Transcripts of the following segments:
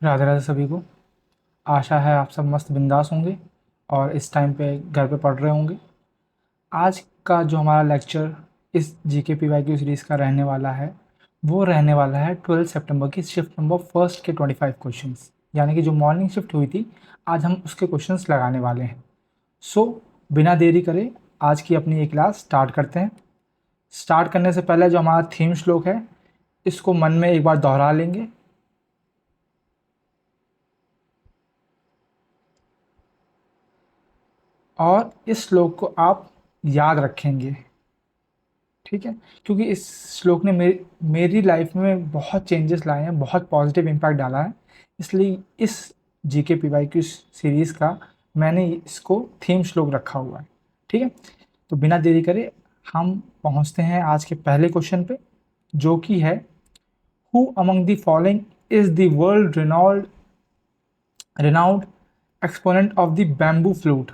राधे राधे सभी को। आशा है आप सब मस्त बिंदास होंगे और इस टाइम पे घर पे पढ़ रहे होंगे। आज का जो हमारा लेक्चर इस जीके पीवाईक्यू सीरीज़ का रहने वाला है, वो रहने वाला है 12 सितंबर की शिफ्ट नंबर फर्स्ट के 25 क्वेश्चंस, यानी कि जो मॉर्निंग शिफ्ट हुई थी आज हम उसके क्वेश्चंस लगाने वाले हैं। सो बिना देरी करे आज की अपनी ये क्लास स्टार्ट करते हैं। स्टार्ट करने से पहले जो हमारा थीम श्लोक है, इसको मन में एक बार दोहरा लेंगे और इस श्लोक को आप याद रखेंगे, ठीक है? क्योंकि इस श्लोक ने मेरी लाइफ में बहुत चेंजेस लाए हैं, बहुत पॉजिटिव इम्पैक्ट डाला है। इसलिए इस जीके पीवाईक्यू सीरीज़ का मैंने इसको थीम श्लोक रखा हुआ है, ठीक है? तो बिना देरी करे हम पहुंचते हैं आज के पहले क्वेश्चन पे, जो कि है who among the following is the world renowned exponent of the bamboo flute.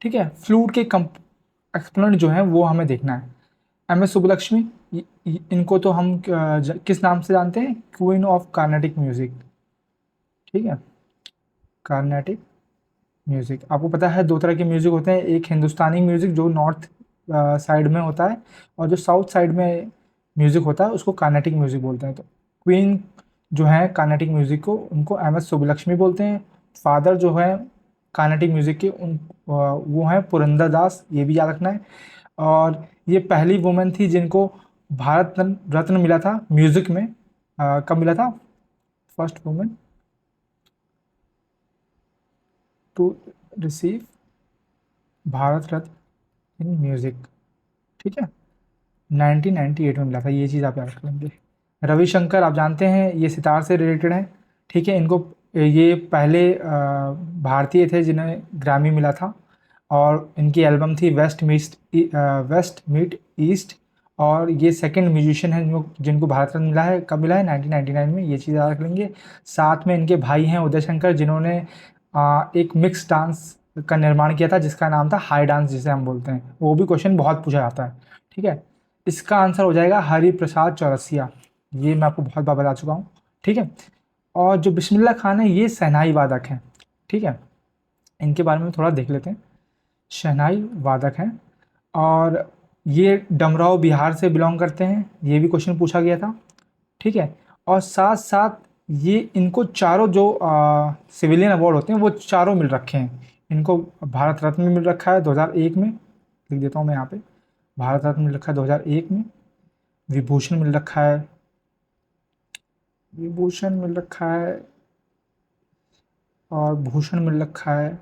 ठीक है, फ्लूट के एक्सपोनेंट जो है वो हमें देखना है। एम एस सुब्बलक्ष्मी, इनको तो हम किस नाम से जानते हैं? Queen of Carnatic music. ठीक है, कार्नेटिक म्यूजिक। आपको पता है दो तरह के म्यूजिक होते हैं, एक हिंदुस्तानी म्यूजिक जो नॉर्थ साइड में होता है, और जो साउथ साइड में म्यूजिक होता है उसको कार्नेटिक म्यूजिक बोलते हैं। तो क्वीन जो है कार्नेटिक म्यूजिक को, उनको एम एस सुब्बलक्ष्मी बोलते हैं। फादर जो है कार्नेटिक म्यूजिक के, वो हैं पुरंदर दास, ये भी याद रखना है। और ये पहली वुमेन थी जिनको भारत रत्न मिला था म्यूजिक में। कब मिला था? First women to receive Bharat Ratna in music, ठीक है, 1998 में मिला था। ये चीज़ आप याद रख लेंगे। रविशंकर, आप जानते हैं ये सितार से रिलेटेड है, ठीक है। इनको ये पहले भारतीय थे जिन्हें ग्रैमी मिला था, और इनकी एल्बम थी वेस्ट मीट ईस्ट। और ये सेकंड म्यूजिशियन है जिनको भारत रत्न मिला है। कब मिला है? 1999 में। ये चीज़ याद रख लेंगे। साथ में इनके भाई हैं उदय शंकर, जिन्होंने एक मिक्स डांस का निर्माण किया था जिसका नाम था हाई डांस, जिसे हम बोलते हैं। वो भी क्वेश्चन बहुत पूछा जाता है, ठीक है। इसका आंसर हो जाएगा हरिप्रसाद चौरसिया। ये मैं आपको बहुत बार बता चुका हूँ, ठीक है। और जो बिस्मिल्लाह खान है, ये शहनाई वादक हैं, ठीक है। इनके बारे में थोड़ा देख लेते हैं। शहनाई वादक हैं, और ये डमराव बिहार से बिलोंग करते हैं। ये भी क्वेश्चन पूछा गया था, ठीक है। और साथ साथ ये इनको चारों जो सिविलियन अवार्ड होते हैं वो चारों मिल रखे हैं। इनको भारत रत्न मिल रखा है 2001 में, लिख देता हूँ मैं यहाँ पे। भारत रत्न मिल रखा है 2001 में। विभूषण मिल रखा है, विभूषण मिल रखा है, और भूषण मिल रखा है,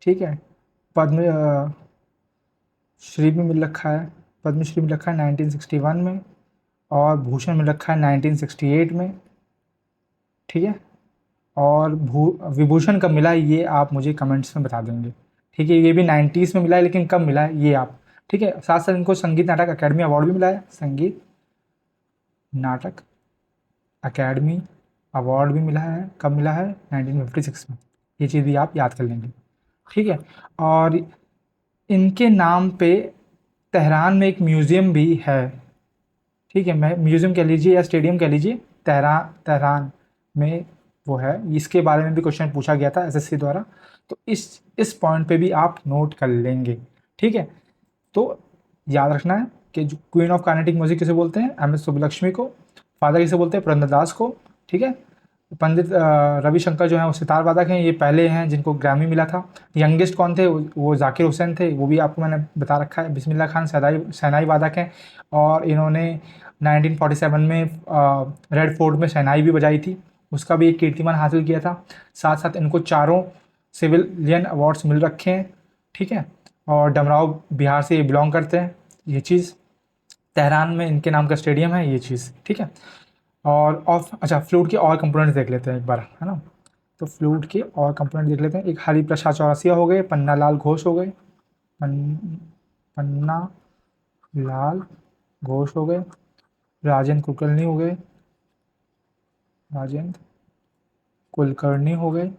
ठीक है। पद्म श्री भी मिल रखा है, पद्मश्री मिल रखा है 1961 में, और भूषण मिल रखा है 1968 में, ठीक है। और विभूषण कब मिला है ये आप मुझे कमेंट्स में बता देंगे, ठीक है। ये भी 90s में मिला है, लेकिन कब मिला है ये आप, ठीक है। साथ साथ इनको संगीत नाटक अकेडमी अवार्ड भी मिला है, संगीत नाटक अकेडमी अवार्ड भी मिला है। कब मिला है? 1956 में। ये चीज़ भी आप याद कर लेंगे, ठीक है। और इनके नाम पे तेहरान में एक म्यूज़ियम भी है, ठीक है। मैं म्यूज़ियम कह लीजिए या स्टेडियम कह लीजिए, तेहरान तेहरान में वो है। इसके बारे में भी क्वेश्चन पूछा गया था एसएससी द्वारा, तो इस पॉइंट पे भी आप नोट कर लेंगे, ठीक है। तो याद रखना है कि जो क्वीन ऑफ कार्नेटिक म्यूजिक किसे बोलते हैं? एम एस सुब्बलक्ष्मी को। फादर किसे बोलते हैं? पुरंदरदास को, ठीक है। पंडित रविशंकर जो हैं वो सितार वादक हैं, ये पहले हैं जिनको ग्रैमी मिला था। यंगेस्ट कौन थे? वो जाकिर हुसैन थे, वो भी आपको मैंने बता रखा है। बिस्मिल्लाह खान शहनाई वादक हैं, और इन्होंने 1947 में रेड फोर्ट में शहनाई भी बजाई थी, उसका भी एक कीर्तिमान हासिल किया था। साथ साथ इनको चारों सिविलियन अवार्ड्स मिल रखे हैं, ठीक है। और डमराव बिहार से ये बिलोंग करते हैं, ये चीज़। तेहरान में इनके नाम का स्टेडियम है, ये चीज़, ठीक है। और अच्छा, फ्लूट के और कंपोनेंट्स देख लेते हैं एक बार, है ना। तो फ्लूट के और कंपोनेंट देख लेते हैं। एक हरिप्रसाद चौरसिया हो गए, पन्ना लाल घोष हो गए, पन्ना लाल घोष हो गए, राजेंद्र कुलकर्णी हो गए, राजेंद्र कुलकर्णी हो गए,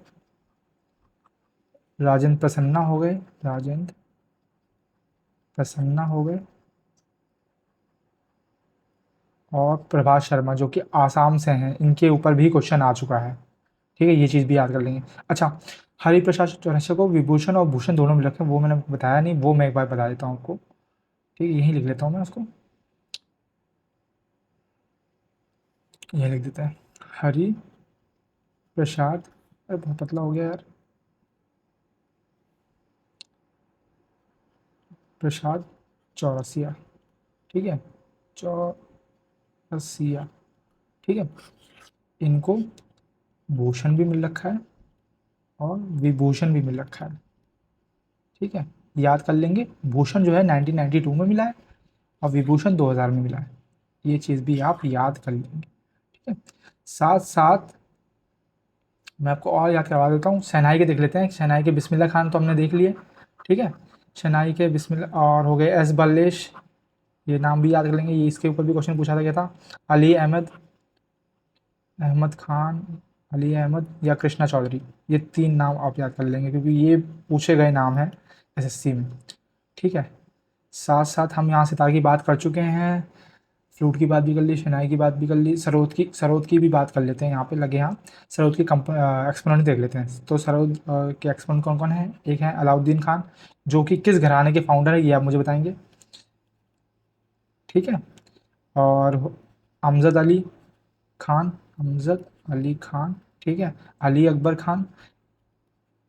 राजेंद्र प्रसन्ना हो गए, राजेंद्र प्रसन्ना हो गए, और प्रभात शर्मा जो कि आसाम से हैं, इनके ऊपर भी क्वेश्चन आ चुका है, ठीक है, ये चीज़ भी याद कर लेंगे। अच्छा, हरिप्रसाद चौरसिया को विभूषण और भूषण दोनों मिल रखे हैं, वो मैंने बताया नहीं, वो मैं एक बार बता देता हूँ आपको। ठीक है, यहीं लिख लेता हूँ मैं उसको, यहीं लिख देते हैं, हरि प्रसाद, अरे बहुत पतला हो गया यार, प्रसाद चौरसिया। ठीक है, चौरसिया। ठीक है, इनको भूषण भी मिल रखा है और विभूषण भी मिल रखा है। ठीक है, याद कर लेंगे, भूषण जो है 1992 में मिला है और विभूषण 2000 में मिला है, ये चीज़ भी आप याद कर लेंगे। ठीक है, साथ साथ मैं आपको और याद करवा देता हूँ, शहनाई के देख लेते हैं। शहनाई के बिस्मिल्लाह खान तो हमने देख लिए। ठीक है, शहनाई के बिस्मिल्लाह और हो गए एस बल्लेश, ये नाम भी याद कर लेंगे, ये इसके ऊपर भी क्वेश्चन पूछा गया था। अली अहमद, अहमद खान, अली अहमद या कृष्णा चौधरी, ये 3 नाम आप याद कर लेंगे क्योंकि ये पूछे गए नाम हैं एसएससी में। ठीक है, साथ साथ हम यहाँ सितार की बात कर चुके हैं, फ्लूट की बात भी कर ली, शहनाई की बात भी कर ली, सरोद की भी बात कर लेते हैं, यहाँ पे लगे यहाँ। सरोद की एक्सपोनेंट देख लेते हैं। तो सरोद के एक्सपोनेंट कौन कौन है? एक है अलाउद्दीन खान, जो कि किस घराने के फाउंडर है ये आप मुझे बताएंगे। ठीक है, और अमजद अली खान, अमजद अली खान। ठीक है, अली अकबर खान।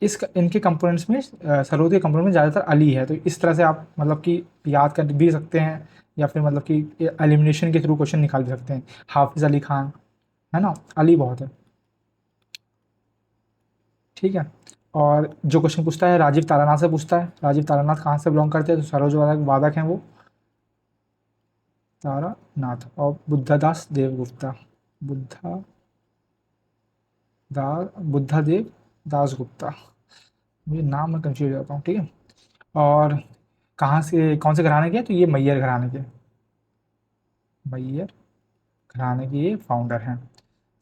इनके कंपोनेंट्स में सरोद के कंपोनेंट में ज़्यादातर अली है, तो इस तरह से आप मतलब कि याद कर भी सकते हैं या फिर मतलब कि एलिमिनेशन के थ्रू क्वेश्चन निकाल भी सकते हैं। हाफिज़ अली खान, है ना, अली बहुत है। ठीक है, और जो क्वेश्चन पूछता है राजीव तारानाथ से पूछता है, राजीव तारानाथ कहाँ से बिलोंग करते हैं? तो सरोज वादक हैं वो, तारानाथ। और बुद्धदास देवगुप्ता, बुद्धा दा बुद्धादेव दास गुप्ता, ये नाम में कंफ्यूज हो जाता हूँ। ठीक है, और कहाँ से, कौन से घराने के हैं? तो ये मैयर घराने के, मैयर घराने के ये फाउंडर हैं।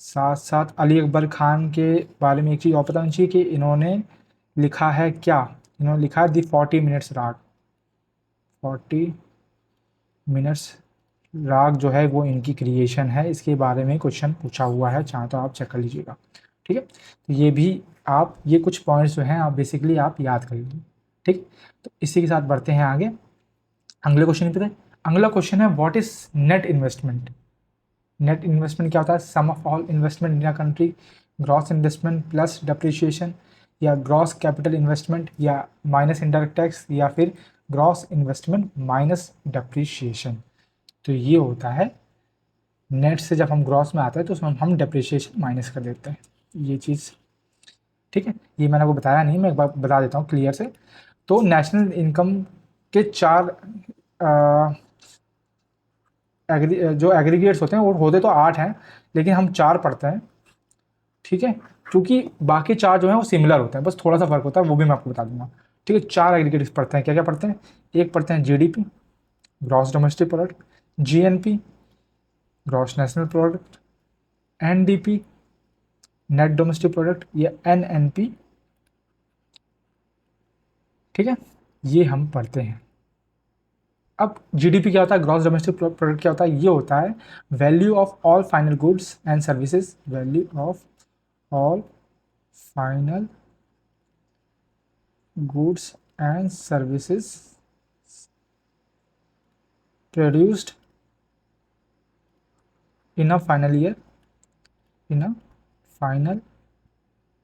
साथ साथ अली अकबर खान के बारे में एक चीज़ और पता होनी चाहिए कि इन्होंने लिखा है क्या? इन्होंने लिखा है दी 40 मिनट्स राग। 40 मिनट्स राग जो है वो इनकी क्रिएशन है, इसके बारे में क्वेश्चन पूछा हुआ है, चाहे तो आप चेक कर लीजिएगा। ठीक है, तो ये भी आप, ये कुछ पॉइंट्स जो हैं आप बेसिकली आप याद कर लीजिए। ठीक, तो इसी के साथ बढ़ते हैं आगे अगले क्वेश्चन पे। अगला क्वेश्चन है what is net investment? Net investment क्या होता है? Sum of all investment in a country, gross investment plus depreciation, या ग्रॉस कैपिटल इन्वेस्टमेंट, या माइनस इनडायरेक्ट टैक्स, या फिर ग्रॉस इन्वेस्टमेंट माइनस डेप्रिसिएशन। तो ये होता है नेट से, जब हम ग्रॉस में आता है तो उसमें हम डेप्रिसिएशन माइनस कर देते हैं, ये चीज़। ठीक है, ये मैंने आपको बताया नहीं, मैं एक बार बता देता हूँ क्लियर से। तो नेशनल इनकम के 4 जो एग्रीगेट्स होते हैं वो होते तो 8 हैं, लेकिन हम 4 पढ़ते हैं। ठीक है, क्योंकि बाकी 4 जो हैं वो सिमिलर होते हैं, बस थोड़ा सा फर्क होता है, वो भी मैं आपको बता दूंगा। ठीक है, 4 एग्रीगेट्स पढ़ते हैं, क्या क्या पढ़ते हैं? एक पढ़ते हैं GDP, gross domestic product, GNP, gross national product, NDP, net domestic product, या एनएनपी। ठीक है, ये हम पढ़ते हैं। अब जीडीपी क्या होता है, ग्रॉस डोमेस्टिक प्रोडक्ट क्या होता है? ये होता है value of all final goods and services, value of all final goods and services produced in a final year, in a final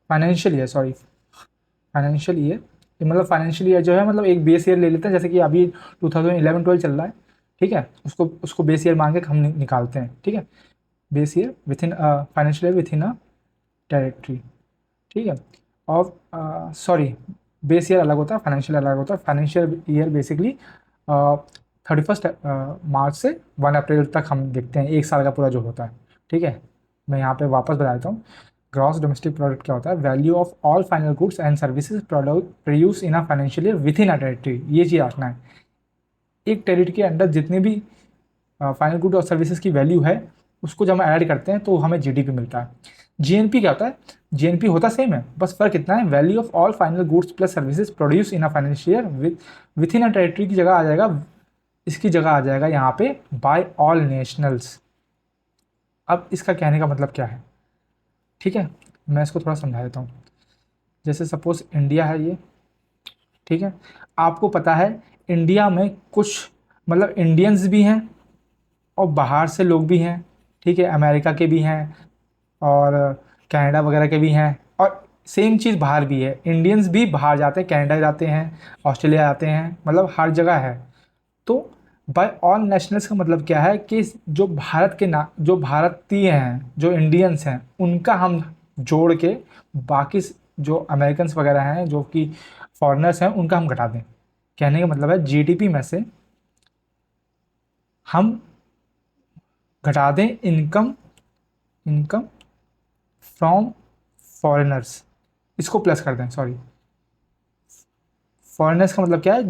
financial year, sorry, financial year. मतलब फाइनेंशियल ईयर जो है, मतलब एक बेस ईयर ले लेते हैं, जैसे कि अभी 2011-12 चल रहा है। ठीक है, उसको उसको बेस ईयर मान के हम निकालते हैं। ठीक है, base year with in financial year with in a territory. ठीक है, और सॉरी, बेस ईयर अलग होता है, फाइनेंशियल अलग होता है। फाइनेंशियल ईयर बेसिकली 31 मार्च से 1 अप्रैल तक हम देखते हैं, एक साल का पूरा जो होता है। ठीक है, मैं यहाँ पे वापस बता देता हूँ। ग्रॉस डोमेस्टिक प्रोडक्ट क्या होता है? Value of all final goods and services produce in a financial year with in a territory, ये चीज़ रखना है। एक टेरिटरी के अंदर जितने भी फाइनल गुड और सर्विसेज की वैल्यू है, उसको जब हम ऐड करते हैं तो हमें जीडीपी मिलता है। जीएनपी क्या होता है? जीएनपी होता सेम है, बस फर्क इतना है, value of all final goods plus services produce in a financial with in a territory की जगह आ जाएगा, इसकी जगह आ जाएगा यहाँ पे बाय ऑल नेशनल्स। अब इसका कहने का मतलब क्या है? ठीक है, मैं इसको थोड़ा समझा देता हूँ। जैसे सपोज इंडिया है ये, ठीक है। आपको पता है इंडिया में कुछ मतलब इंडियंस भी हैं और बाहर से लोग भी हैं, ठीक है, अमेरिका के भी हैं और कनाडा वगैरह के भी हैं, और सेम चीज़ बाहर भी है, इंडियंस भी बाहर जाते हैं, कनाडा जाते हैं, ऑस्ट्रेलिया जाते हैं, मतलब हर जगह है। तो बाय ऑल नेशनल्स का मतलब क्या है कि जो भारत के ना जो भारतीय हैं, जो इंडियंस हैं, उनका हम जोड़ के बाकी जो अमेरिकन्स वगैरह हैं, जो कि फॉरेनर्स हैं, उनका हम घटा दें। कहने का मतलब है जीडीपी में से हम घटा दें इनकम, इनकम फ्रॉम फॉरेनर्स, इसको प्लस कर दें, सॉरी। फॉरेनर्स का मतलब क्या है,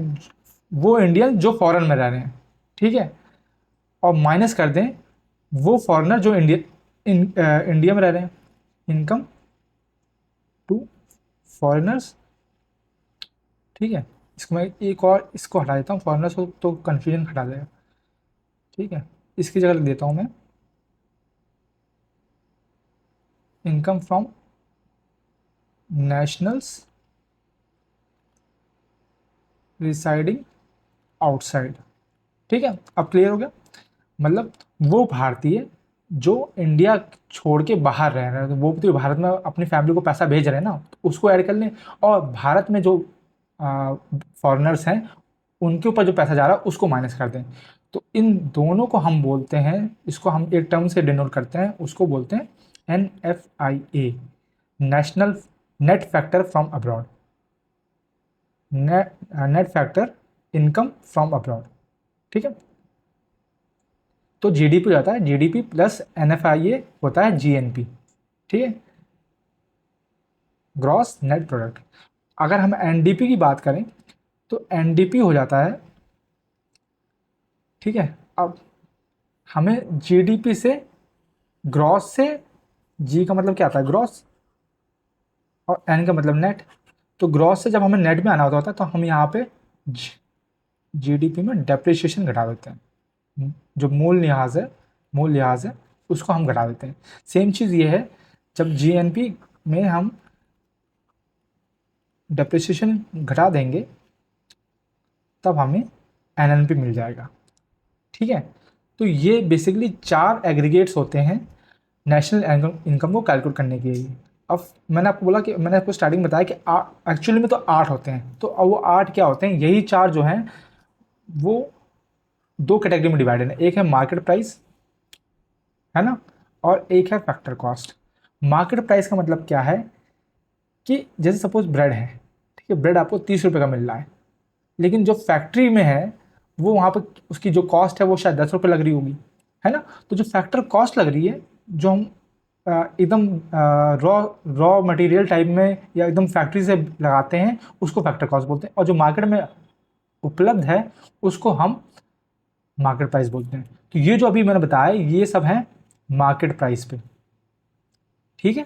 वो इंडियन जो फॉरेन में रह रहे हैं, ठीक है, और माइनस कर दें वो फॉरेनर जो इंडिया में रह रहे हैं। इनकम टू फॉरेनर्स, ठीक है। इसको मैं एक और इसको हटा देता हूँ, फॉरेनर्स को तो कन्फ्यूजन हटा देगा, ठीक है। इसकी जगह लिख देता हूँ मैं income from nationals residing outside, ठीक है। अब क्लियर हो गया, मतलब वो भारतीय जो इंडिया छोड़ के बाहर रह रहे हैं, तो वो तो भारत में अपनी फैमिली को पैसा भेज रहे हैं ना, तो उसको ऐड कर लें। और भारत में जो फॉरेनर्स हैं उनके ऊपर जो पैसा जा रहा है उसको माइनस कर दें। तो इन दोनों को हम बोलते हैं, इसको हम एक टर्म से डिनोट करते हैं, उसको बोलते हैं NFIA, national net factor from abroad, net factor income from abroad, ठीक है। तो जीडीपी हो जाता है जीडीपी प्लस NFIA होता है GNP, ठीक है, ग्रॉस नेट प्रोडक्ट। अगर हम NDP की बात करें तो NDP हो जाता है, ठीक है। अब हमें जीडीपी से, ग्रॉस से, जी का मतलब क्या आता है ग्रॉस, और एन का मतलब नेट, तो ग्रॉस से जब हमें नेट में आना होता है तो हम यहाँ पे जीडीपी में डेप्रिसिएशन घटा देते हैं, जो मूल लिहाज है उसको हम घटा देते हैं। सेम चीज़ ये है, जब जीएनपी में हम डेप्रिसिएशन घटा देंगे तब हमें एनएनपी मिल जाएगा, ठीक है। तो ये बेसिकली 4 एग्रीगेट्स होते हैं नेशनल इनकम को कैलकुलेट करने के लिए। अब मैंने आपको बोला कि मैंने आपको स्टार्टिंग बताया कि एक्चुअली में तो 8 होते हैं, तो अब वो 8 क्या होते हैं, यही 4 जो हैं वो 2 कैटेगरी में डिवाइडेड है। एक है मार्केट प्राइस, है ना, और एक है फैक्टर कॉस्ट। मार्केट प्राइस का मतलब क्या है कि जैसे सपोज ब्रेड है, ठीक है, ब्रेड आपको 30 रुपये का मिल रहा है, लेकिन जो फैक्ट्री में है वो वहाँ पर उसकी जो कॉस्ट है वो शायद 10 रुपये लग रही होगी, है ना। तो जो फैक्टर कॉस्ट लग रही है, जो हम एकदम रॉ रॉ मटेरियल टाइप में या एकदम फैक्ट्री से लगाते हैं, उसको फैक्टर कॉस्ट बोलते हैं, और जो मार्केट में उपलब्ध है उसको हम मार्केट प्राइस बोलते हैं। तो ये जो अभी मैंने बताया ये सब है मार्केट प्राइस पे, ठीक है।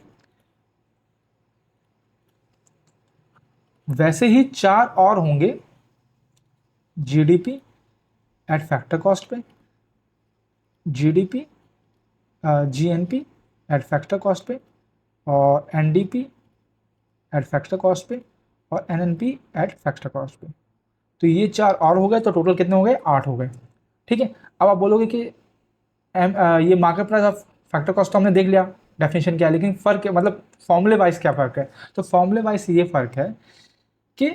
वैसे ही 4 और होंगे, जीडीपी एट फैक्टर कॉस्ट पे, GDP GNP eight factor cost पे, और एनडीपी एट फैक्टर कॉस्ट पे, और एनएनपी एट फैक्टर कॉस्ट पे। तो ये 4 और हो गए, तो टोटल कितने हो गए, 8 हो गए, ठीक है। अब आप बोलोगे कि ये market price of factor cost तो हमने देख लिया डेफिनेशन क्या है, लेकिन फ़र्क है मतलब फॉर्मूले वाइज क्या फ़र्क है। तो फॉर्मूले वाइज ये फ़र्क है कि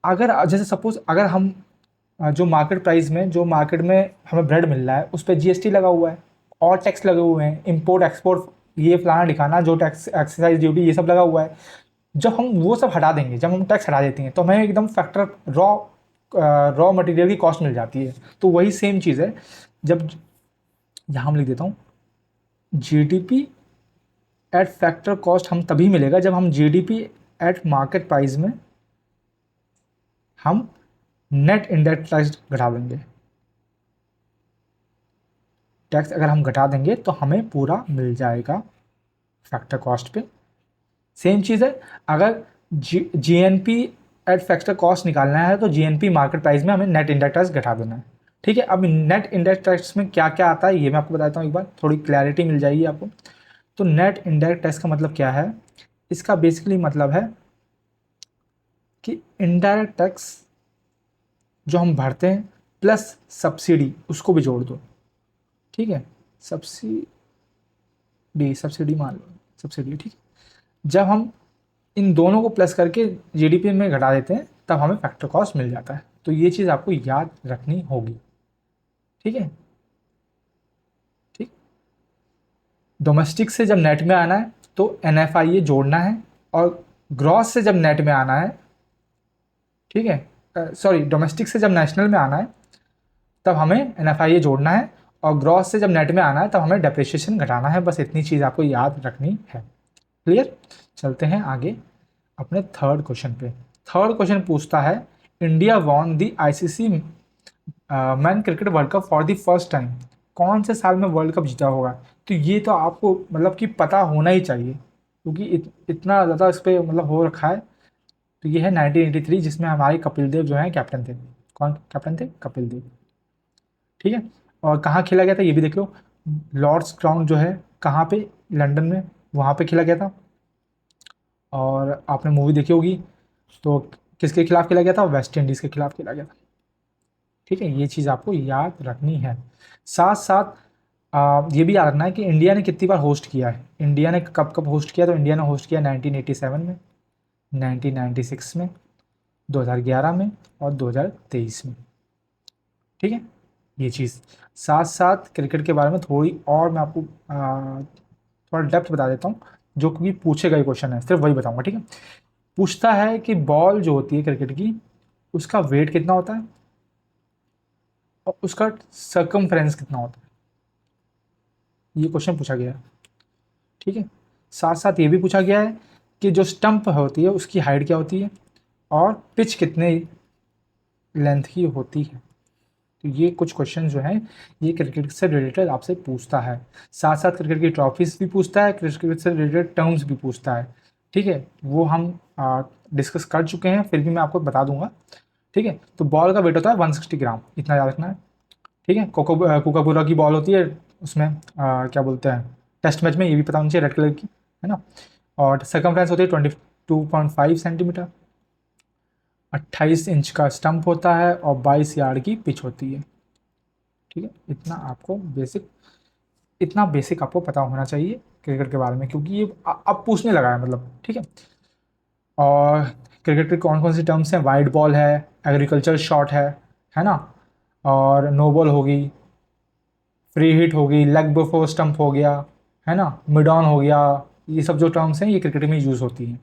अगर जैसे सपोज अगर हम जो मार्केट प्राइस में, जो मार्केट में हमें ब्रेड मिल रहा है उस पर जीएसटी लगा हुआ है और टैक्स लगे हुए हैं, इंपोर्ट एक्सपोर्ट ये फलाना दिखाना, जो टैक्स एक्साइज ड्यूटी ये सब लगा हुआ है। जब हम वो सब हटा देंगे, जब हम टैक्स हटा देते हैं तो हमें एकदम फैक्टर रॉ मटेरियल की कॉस्ट मिल जाती है। तो वही सेम चीज़ है, जब यहाँ हम लिख देता हूँ जीडीपी एट फैक्टर कॉस्ट हम तभी मिलेगा जब हम जीडीपी एट मार्केट प्राइस में हम नेट इंडायरेक्ट टैक्स घटा देंगे। टैक्स अगर हम घटा देंगे तो हमें पूरा मिल जाएगा फैक्टर कॉस्ट पे। सेम चीज़ है, अगर जीएनपी एट फैक्टर कॉस्ट निकालना है तो जीएनपी मार्केट प्राइस में हमें नेट इंडायरेक्ट टैक्स घटा देना है, ठीक है। अब नेट इंडायरेक्ट टैक्स में क्या क्या आता है ये मैं आपको बताता हूँ, एक बार थोड़ी क्लैरिटी मिल जाएगी आपको। तो नेट इनडायरेक्ट टैक्स का मतलब क्या है? इसका बेसिकली मतलब है कि इनडायरेक्ट टैक्स जो हम भरते हैं प्लस सब्सिडी उसको भी जोड़ दो, ठीक है। सब्सिडी मान लो, सब्सिडी, ठीक है। जब हम इन दोनों को प्लस करके जीडीपी में घटा देते हैं तब हमें फैक्टर कॉस्ट मिल जाता है। तो ये चीज़ आपको याद रखनी होगी, ठीक है। ठीक, डोमेस्टिक से जब नेट में आना है तो NFIA जोड़ना है, और ग्रॉस से जब नेट में आना है, ठीक है, सॉरी, डोमेस्टिक से जब नेशनल में आना है तब हमें NFIA जोड़ना है, और ग्रॉस से जब नेट में आना है तब हमें डेप्रिसिएशन घटाना है। बस इतनी चीज़ आपको याद रखनी है। क्लियर? चलते हैं आगे अपने थर्ड क्वेश्चन पे। थर्ड क्वेश्चन पूछता है, India won the ICC man cricket world cup for the first time. कौन से साल में वर्ल्ड कप जीता होगा? तो ये तो आपको मतलब कि पता होना ही चाहिए, क्योंकि इतना ज़्यादा इस पर मतलब हो रखा है। तो ये है 1983, जिसमें हमारे कपिल देव जो हैं कैप्टन थे। कौन कैप्टन थे? कपिल देव, ठीक है। और कहाँ खेला गया था ये भी देख लो। लॉर्ड्स ग्राउंड जो है कहाँ पे? लंदन में, वहाँ पे खेला गया था। और आपने मूवी देखी होगी, तो किसके खिलाफ खेला गया था? वेस्ट इंडीज़ के खिलाफ खेला गया था, ठीक है। ये चीज़ आपको याद रखनी है। साथ साथ ये भी याद रखना है कि इंडिया ने कितनी बार होस्ट किया है। इंडिया ने कब कब होस्ट किया? तो इंडिया ने होस्ट किया 1987 में, 1996 में, 2011 में और 2023 में, ठीक है। ये चीज़ साथ साथ क्रिकेट के बारे में थोड़ी और मैं आपको थोड़ा डेप्थ बता देता हूँ, जो कि पूछे गए क्वेश्चन है, सिर्फ वही बताऊंगा, ठीक है। पूछता है कि बॉल जो होती है क्रिकेट की, उसका वेट कितना होता है और उसका सर्कमफ्रेंस कितना होता है। ये क्वेश्चन पूछा गया है, ठीक है। साथ साथ ये भी पूछा गया है कि जो स्टंप होती है उसकी हाइट क्या होती है और पिच कितने लेंथ की होती है। तो ये कुछ क्वेश्चन जो हैं ये क्रिकेट से रिलेटेड आपसे पूछता है। साथ साथ क्रिकेट की ट्रॉफीज भी पूछता है, क्रिकेट से रिलेटेड टर्म्स भी पूछता है, ठीक है। वो हम डिस्कस कर चुके हैं, फिर भी मैं आपको बता दूंगा, ठीक है। तो बॉल का वेट होता है 160 ग्राम, इतना याद रखना है, ठीक है। कोकापुरा की बॉल होती है, उसमें क्या बोलते हैं, टेस्ट मैच में, ये भी पता होना चाहिए, रेड कलर की, है ना। और सर्कमफ्रेंस होती है 22.5 सेंटीमीटर। 28 इंच का स्टंप होता है और 22 यार्ड की पिच होती है, ठीक है। इतना बेसिक आपको पता होना चाहिए क्रिकेट के बारे में, क्योंकि ये अब पूछने लगा है, मतलब, ठीक है। और क्रिकेट के कौन कौन सी टर्म्स हैं? वाइड बॉल है, एग्रीकल्चर शॉट है ना, और नो बॉल होगी, फ्री हिट होगी, लेग बिफोर स्टंप हो गया, है ना, मिड ऑन हो गया। ये सब जो टर्म्स हैं ये क्रिकेट में यूज़ होती हैं,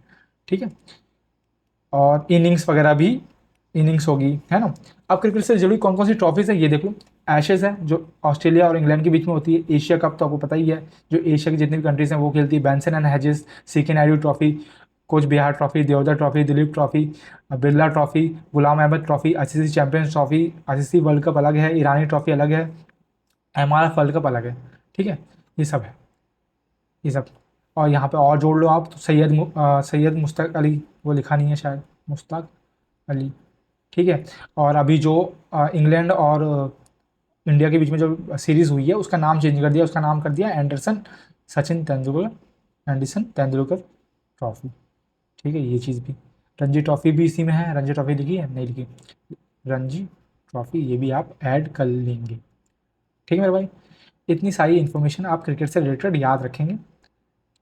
ठीक है। और इनिंग्स वगैरह भी, इनिंग्स होगी, है ना। अब क्रिकेट से जुड़ी कौन कौन सी ट्रॉफीज़ है ये देखो। एशेज़ है जो ऑस्ट्रेलिया और इंग्लैंड के बीच में होती है। एशिया कप तो आपको पता ही है, जो एशिया की जितनी भी कंट्रीज़ हैं वो खेलती है। Benson and Hedges, CK Naidu trophy, Cooch Behar trophy, Deodhar trophy, Duleep trophy, Birla trophy, Ghulam Ahmed trophy, ICC champions trophy, ICC world cup अलग है, ईरानी ट्रॉफी अलग है, MRF वर्ल्ड कप अलग है, ठीक है। ये सब है, ये सब। और यहाँ पे और जोड़ लो आप, तो सैयद मुश्ताक अली, वो लिखा नहीं है शायद, मुश्ताक अली, ठीक है। और अभी जो इंग्लैंड और इंडिया के बीच में जो सीरीज़ हुई है उसका नाम चेंज कर दिया, उसका नाम कर दिया एंडरसन तेंदुलकर ट्रॉफी, ठीक है। ये चीज़ भी, रणजी ट्रॉफी भी इसी में है। रणजी ट्रॉफी लिखी है? नहीं लिखी। रणजी ट्रॉफी ये भी आप ऐड कर लेंगे, ठीक है मेरे भाई। इतनी सारी इन्फॉर्मेशन आप क्रिकेट से रिलेटेड याद रखेंगे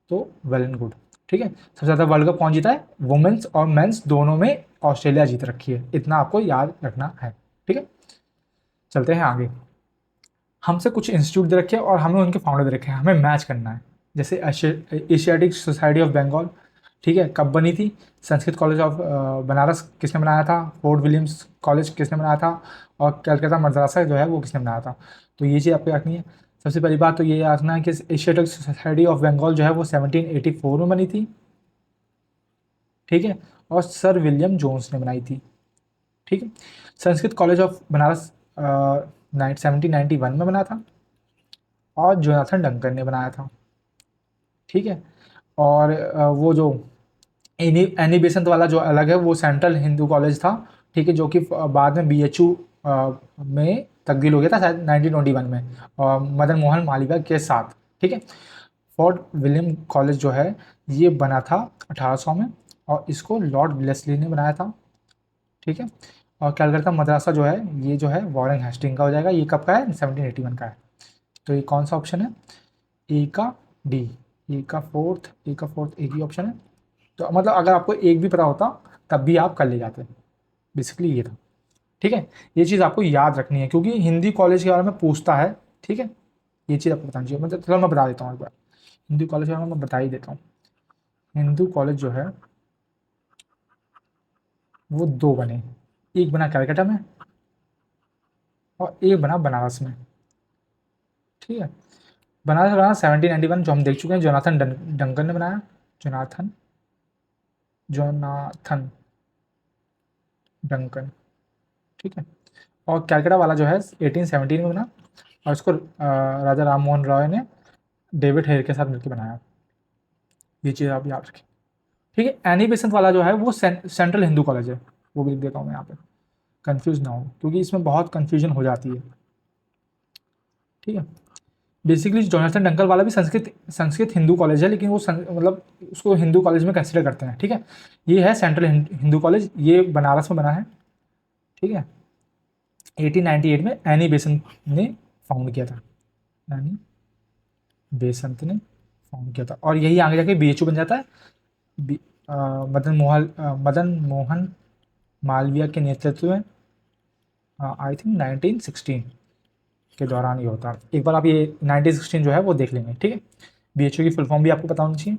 तो वेल एंड गुड, ठीक है। सबसे ज़्यादा वर्ल्ड कप कौन जीता है? वुमेंस और मेंस दोनों में ऑस्ट्रेलिया जीत रखी है, इतना आपको याद रखना है, ठीक है। चलते हैं आगे। हमसे कुछ इंस्टीट्यूट दे रखे हैं और हमें उनके फाउंडर दे रखे हैं, हमें मैच करना है। जैसे एशियाटिक सोसाइटी ऑफ बंगाल, ठीक है, कब बनी थी? संस्कृत कॉलेज ऑफ बनारस किसने बनाया था? फोर्ट विलियम्स कॉलेज किसने बनाया था? और कलकत्ता मद्रासा जो है वो किसने बनाया था? तो ये चीज़ आपको रखनी है। सबसे पहली बात तो ये याद रखना है कि एशियाटिक सोसाइटी ऑफ बंगाल जो है वो 1784 में बनी थी, ठीक है। और सर विलियम जोन्स ने बनाई थी, ठीक है। संस्कृत कॉलेज ऑफ बनारस 1791 में बना था और जोनाथन डंकन ने बनाया था, ठीक है। और वो जो एनी बेसेंट वाला जो अलग है वो सेंट्रल हिंदू कॉलेज था, ठीक है, जो कि बाद में BHU में तब्दील हो गया था शायद 1921 में, और मदन मोहन मालवीय के साथ, ठीक है। फोर्ट विलियम कॉलेज जो है ये बना था 1800 में, और इसको लॉर्ड वेलेस्ली ने बनाया था, ठीक है। और कलकत्ता मद्रासा जो है ये जो है वॉरेन हेस्टिंग का हो जाएगा। ये कब का है? 1781 का है। तो ये कौन सा ऑप्शन है? ए का डी, ए का फोर्थ एक ही ऑप्शन है। तो मतलब अगर आपको एक भी पता होता तब भी आप कर ले जाते, बेसिकली ये था, ठीक है। ये चीज़ आपको याद रखनी है क्योंकि हिंदी कॉलेज के बारे में पूछता है, ठीक है। ये चीज़ आपको बतानी चाहिए। मतलब चलो मैं बता देता हूँ एक बार, हिंदी कॉलेज के बारे में मैं बता ही देता हूँ। हिंदू कॉलेज जो है वो दो बने, एक बना कलकत्ता में और एक बना बनारस में, ठीक है। बनारस बना 1791, जो हम देख चुके हैं, जोनाथन डंकन ने बनाया, जोनाथन जोनाथन डंकन, ठीक है। और कैलकाटा वाला जो है 1817 में बना, और इसको राजा राम मोहन रॉय ने डेविड हेयर के साथ मिलकर बनाया। ये चीज़ आप याद रखें, ठीक है। एनी बेसेंट वाला जो है वो सेंट्रल हिंदू कॉलेज है, वो भी लिख देता हूँ मैं यहाँ पे, कंफ्यूज ना हो क्योंकि इसमें बहुत कंफ्यूजन हो जाती है, ठीक है। बेसिकली जोनाथन डंकन वाला भी संस्कृत संस्कृत हिंदू कॉलेज है, लेकिन वो मतलब उसको हिंदू कॉलेज में कंसिडर करते हैं, ठीक है। ये है सेंट्रल हिंदू कॉलेज, ये बनारस में बना है, ठीक है। 1898 में एनी बेसेंट ने फाउंड किया था, एनी बेसेंट ने फाउंड किया था, और यही आगे जाके बीएचयू बन जाता है। मदन मोहन मालवीय के नेतृत्व में, आई थिंक 1916 के दौरान ये होता है। एक बार आप ये 1916 जो है वो देख लेंगे, ठीक है। बीएचयू की फुल फॉर्म भी आपको पता होनी चाहिए।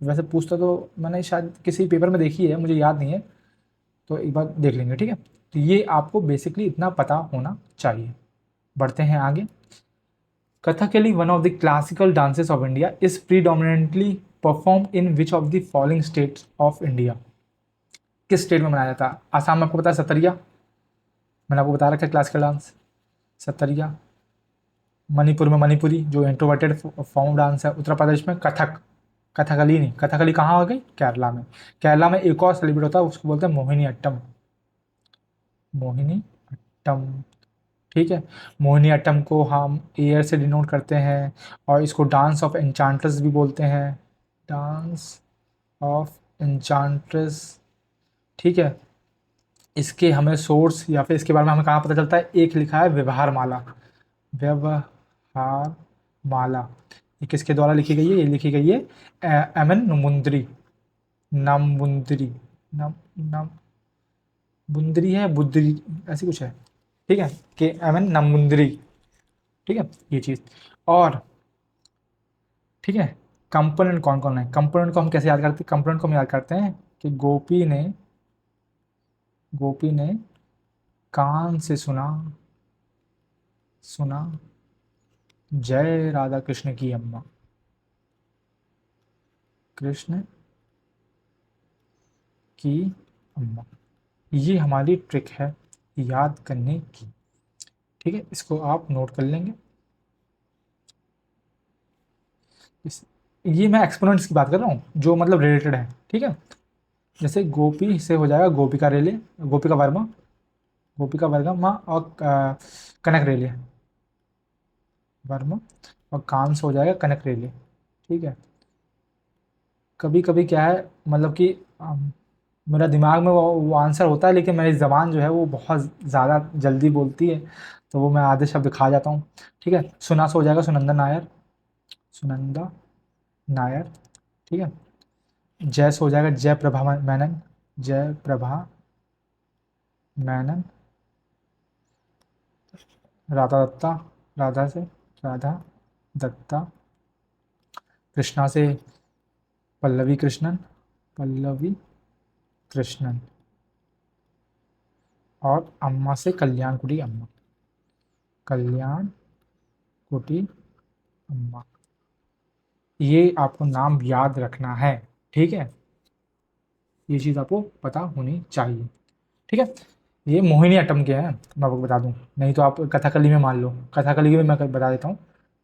वैसे पूछता तो मैंने शायद किसी पेपर में देखी है, मुझे याद नहीं है, तो एक बार देख लेंगे, ठीक है। तो ये आपको बेसिकली इतना पता होना चाहिए। बढ़ते हैं आगे। Kathakali, one of the classical dances of India, is predominantly perform in which of the following states of India. किस स्टेट में मनाया जाता है? आसाम में आपको पता है सतरिया, मैंने आपको बता रखा है क्लासिकल डांस सतरिया। मणिपुर में मणिपुरी जो इंट्रोवर्टेड फॉर्म डांस है। उत्तर प्रदेश में कथक, कथकली नहीं, कथकली कहाँ हो गई? केरला में। केरला में एक और सेलिब्रेट होता है, उसको बोलते हैं मोहिनी अट्टम, मोहिनी अट्टम, ठीक है। मोहिनी अट्टम को हम एयर से डिनोट करते हैं, और इसको डांस ऑफ एन्चांट्रेस भी बोलते हैं, डांस ऑफ एन्चांट्रेस, ठीक है। इसके हमें सोर्स या फिर इसके बारे में हमें कहाँ पता चलता है? एक लिखा है व्यवहार माला, व्यवहार माला, ये किसके द्वारा लिखी गई है? ये लिखी गई है एम एन मुंद्री, नमुंद्री, नम नम बुंदरी है, बुद्री, ऐसी कुछ है, ठीक है, कि एम एन नमुंद्री, ठीक है, ये चीज़। और ठीक है, कंपोनेंट कौन कौन है? कंपोनेंट को हम कैसे याद करते हैं? कंपोनेंट को हम याद करते हैं कि गोपी ने कान से सुना सुना जय राधा कृष्ण की अम्मा, कृष्ण की अम्मा। ये हमारी ट्रिक है याद करने की, ठीक है। इसको आप नोट कर लेंगे। ये मैं एक्सपोनेंट्स की बात कर रहा हूँ जो मतलब रिलेटेड है, ठीक है। जैसे गोपी से हो जाएगा गोपिका रेले, गोपिका वर्मा, गोपिका वर्मा, और कनक रेले, वर्मा, और कान से हो जाएगा कनक रेले, ठीक है। कभी कभी क्या है मतलब कि मेरा दिमाग में वो आंसर होता है, लेकिन मेरी ज़बान जो है वो बहुत ज़्यादा जल्दी बोलती है, तो वो मैं आधे शब्द खा जाता हूँ, ठीक है। सुना से हो जाएगा सुनंदा नायर, सुनंदा नायर, ठीक है। जय से हो जाएगा जय प्रभा मैनन, जय प्रभा मैनन। राधा दत्ता, राधा से राधा दत्ता। कृष्णा से पल्लवी कृष्णन, पल्लवी कृष्णन। और अम्मा से कल्याण कुटी अम्मा, कल्याण कुटी अम्मा। ये आपको नाम याद रखना है, ठीक है। ये चीज़ आपको पता होनी चाहिए, ठीक है। ये मोहिनी अट्टम के हैं, मैं आपको बता दूं, नहीं तो आप कथकली में मान लो, कथकली के भी मैं बता देता हूँ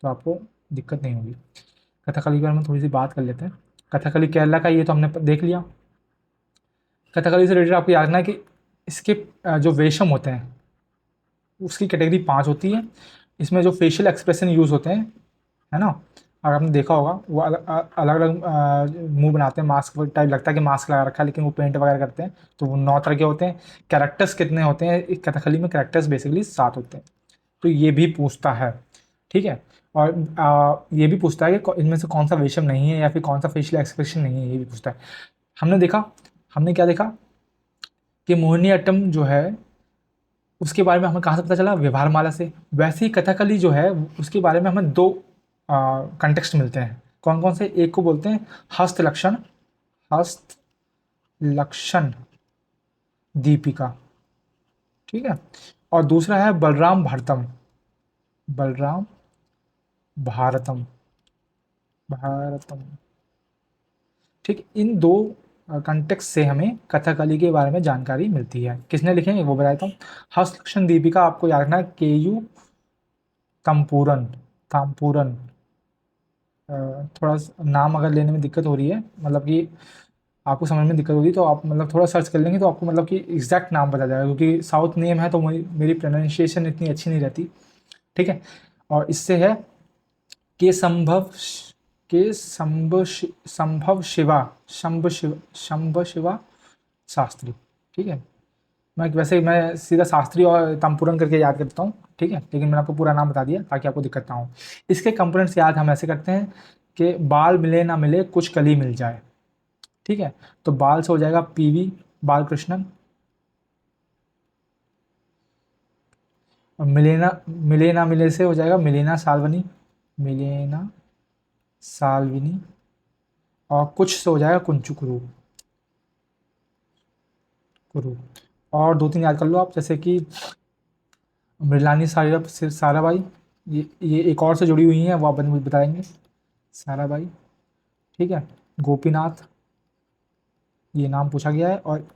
तो आपको दिक्कत नहीं होगी। कथकली के बारे में थोड़ी सी बात कर लेते हैं। कथकली केरला का, ये तो हमने देख लिया। कथकली से रिलेटेड आपको याद रखना है कि इसके जो वेशम होते हैं उसकी कैटेगरी 5 होती है। इसमें जो फेशियल एक्सप्रेशन यूज़ होते हैं, है ना, अगर आपने देखा होगा वो अलग अलग मुंह बनाते हैं, मास्क टाइप लगता है कि मास्क लगा रखा है, लेकिन वो पेंट वगैरह करते हैं। तो वो 9 तरह के होते हैं। कैरेक्टर्स कितने होते हैं एक कथकली में? कैरेक्टर्स बेसिकली 7 होते हैं। तो ये भी पूछता है, ठीक है। और ये भी पूछता है कि इनमें से कौन सा वेशम नहीं है या फिर कौन सा फेशियल एक्सप्रेशन नहीं है, ये भी पूछता है। हमने क्या देखा कि मोहिनीअट्टम जो है उसके बारे में हमें कहाँ से पता चला? व्यवहारमाला से। वैसे ही कथकली जो है उसके बारे में हमें दो कंटेक्स्ट मिलते हैं। कौन कौन से? एक को बोलते हैं हस्त लक्षण, हस्त लक्षण दीपिका, ठीक है। और दूसरा है बलराम भारतम, बलराम भारतम, भारतम, ठीक। इन दो कंटेक्स्ट से हमें कथकली के बारे में जानकारी मिलती है। किसने लिखे हैं वो बताता हूँ। हस्तलक्षण दीपिका आपको याद रखना है, KU तम्पूरन, ताम्पूरन। थोड़ा नाम अगर लेने में दिक्कत हो रही है, मतलब कि आपको समझ में दिक्कत होगी, तो आप मतलब थोड़ा सर्च कर लेंगे तो आपको मतलब कि एग्जैक्ट नाम बता जाएगा, क्योंकि साउथ नेम है तो मेरी प्रोनाउंसिएशन इतनी अच्छी नहीं रहती, ठीक है। और इससे है के संभव, के संभव शिवा, शंभ शिवा शास्त्री, ठीक है। मैं सीधा शास्त्री और तम्पुरन करके याद करता हूँ, ठीक है, लेकिन मैंने आपको पूरा नाम बता दिया ताकि आपको दिक्कत ना हो। इसके कंपोनेंट्स याद हम ऐसे करते हैं कि बाल मिले ना मिले कुछ कली मिल जाए, ठीक है। तो बाल से हो जाएगा PV बालकृष्णन, और मिले ना मिले से हो जाएगा मिलेना साल्वनी, मिलेना साल्विनी। और कुछ से हो जाएगा कुंचु कुरु, कुरु। और 2-3 याद कर लो आप, जैसे कि मृलानी साराबाई, ये एक और से जुड़ी हुई हैं, वो आप मुझे बताएंगे। साराबाई, ठीक है। गोपीनाथ, ये नाम पूछा गया है। और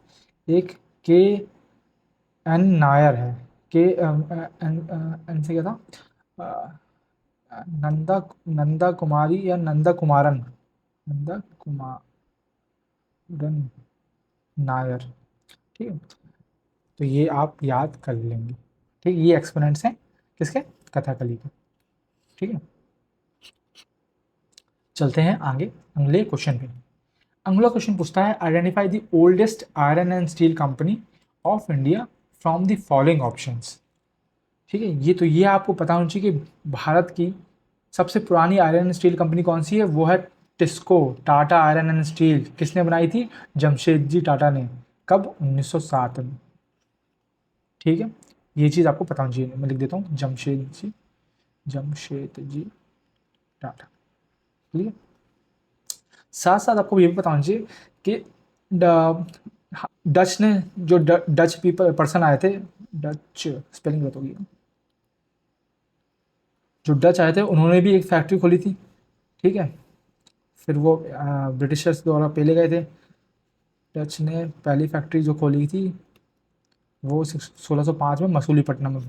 एक KN नायर है, के एन से क्या था? नंदा, नंदा कुमारी या नंदा कुमारन, नंदा कुमारन नायर, ठीक है। तो ये आप याद कर लेंगे, ठीक। ये एक्सपोनेंट्स हैं किसके? कथाकली के, ठीक है। चलते हैं आगे अगले क्वेश्चन पे। अगला क्वेश्चन पूछता है identify the oldest iron and steel company of India from the following options, ठीक है। ये आपको पता होना चाहिए कि भारत की सबसे पुरानी आयरन एंड स्टील कंपनी कौन सी है? वो है TISCO, Tata iron and steel. किसने बनाई थी? जमशेदजी टाटा ने। कब? 1907 में, ठीक है। ये चीज़ आपको पता होनी चाहिए, मैं लिख देता हूँ जमशेदजी टाटा, ठीक है। साथ साथ आपको ये भी पता होना चाहिए कि डच ने जो डच पीपल पर्सन आए थे, डच स्पेलिंग गलत होगी, जो डच आए थे उन्होंने भी एक फैक्ट्री खोली थी, ठीक है। फिर वो ब्रिटिशर्स द्वारा पहले गए थे। डच ने पहली फैक्ट्री जो खोली थी वो 1605 में मसूलीपट्टनम में।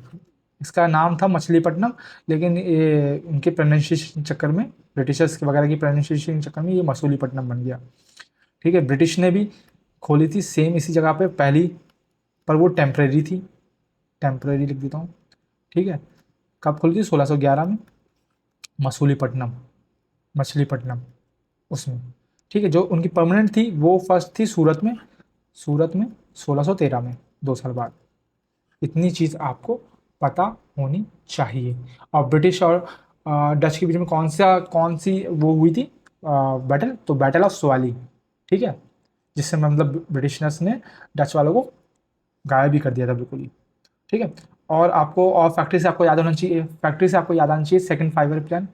इसका नाम था मछलीपट्टनम, लेकिन ये उनके प्रोनाउंसिएशन चक्कर में, ब्रिटिशर्स के वगैरह की प्रोनाउंसिएशन चक्कर में ये मसूलीपट्टनम बन गया, ठीक है। ब्रिटिश ने भी खोली थी सेम इसी जगह पे पहली, पर वो टेम्परेरी थी, टेम्परेरी लिख देता हूँ, ठीक है। कब खोली थी? 1611 में, मसूलीपट्टनम, मछलीपट्टनम उसमें, ठीक है। जो उनकी परमानेंट थी वो फर्स्ट थी सूरत में, सूरत में 1613 में, 2 साल बाद। इतनी चीज़ आपको पता होनी चाहिए। और ब्रिटिश और डच के बीच में कौन सी वो हुई थी बैटल? तो बैटल ऑफ स्वाली, ठीक है, जिससे मतलब ब्रिटिशर्स ने डच वालों को गायब भी कर दिया था बिल्कुल ही, ठीक है। और आपको और फैक्ट्री से आपको याद होना चाहिए, फैक्ट्री से आपको याद आना चाहिए सेकंड 5 ईयर प्लान,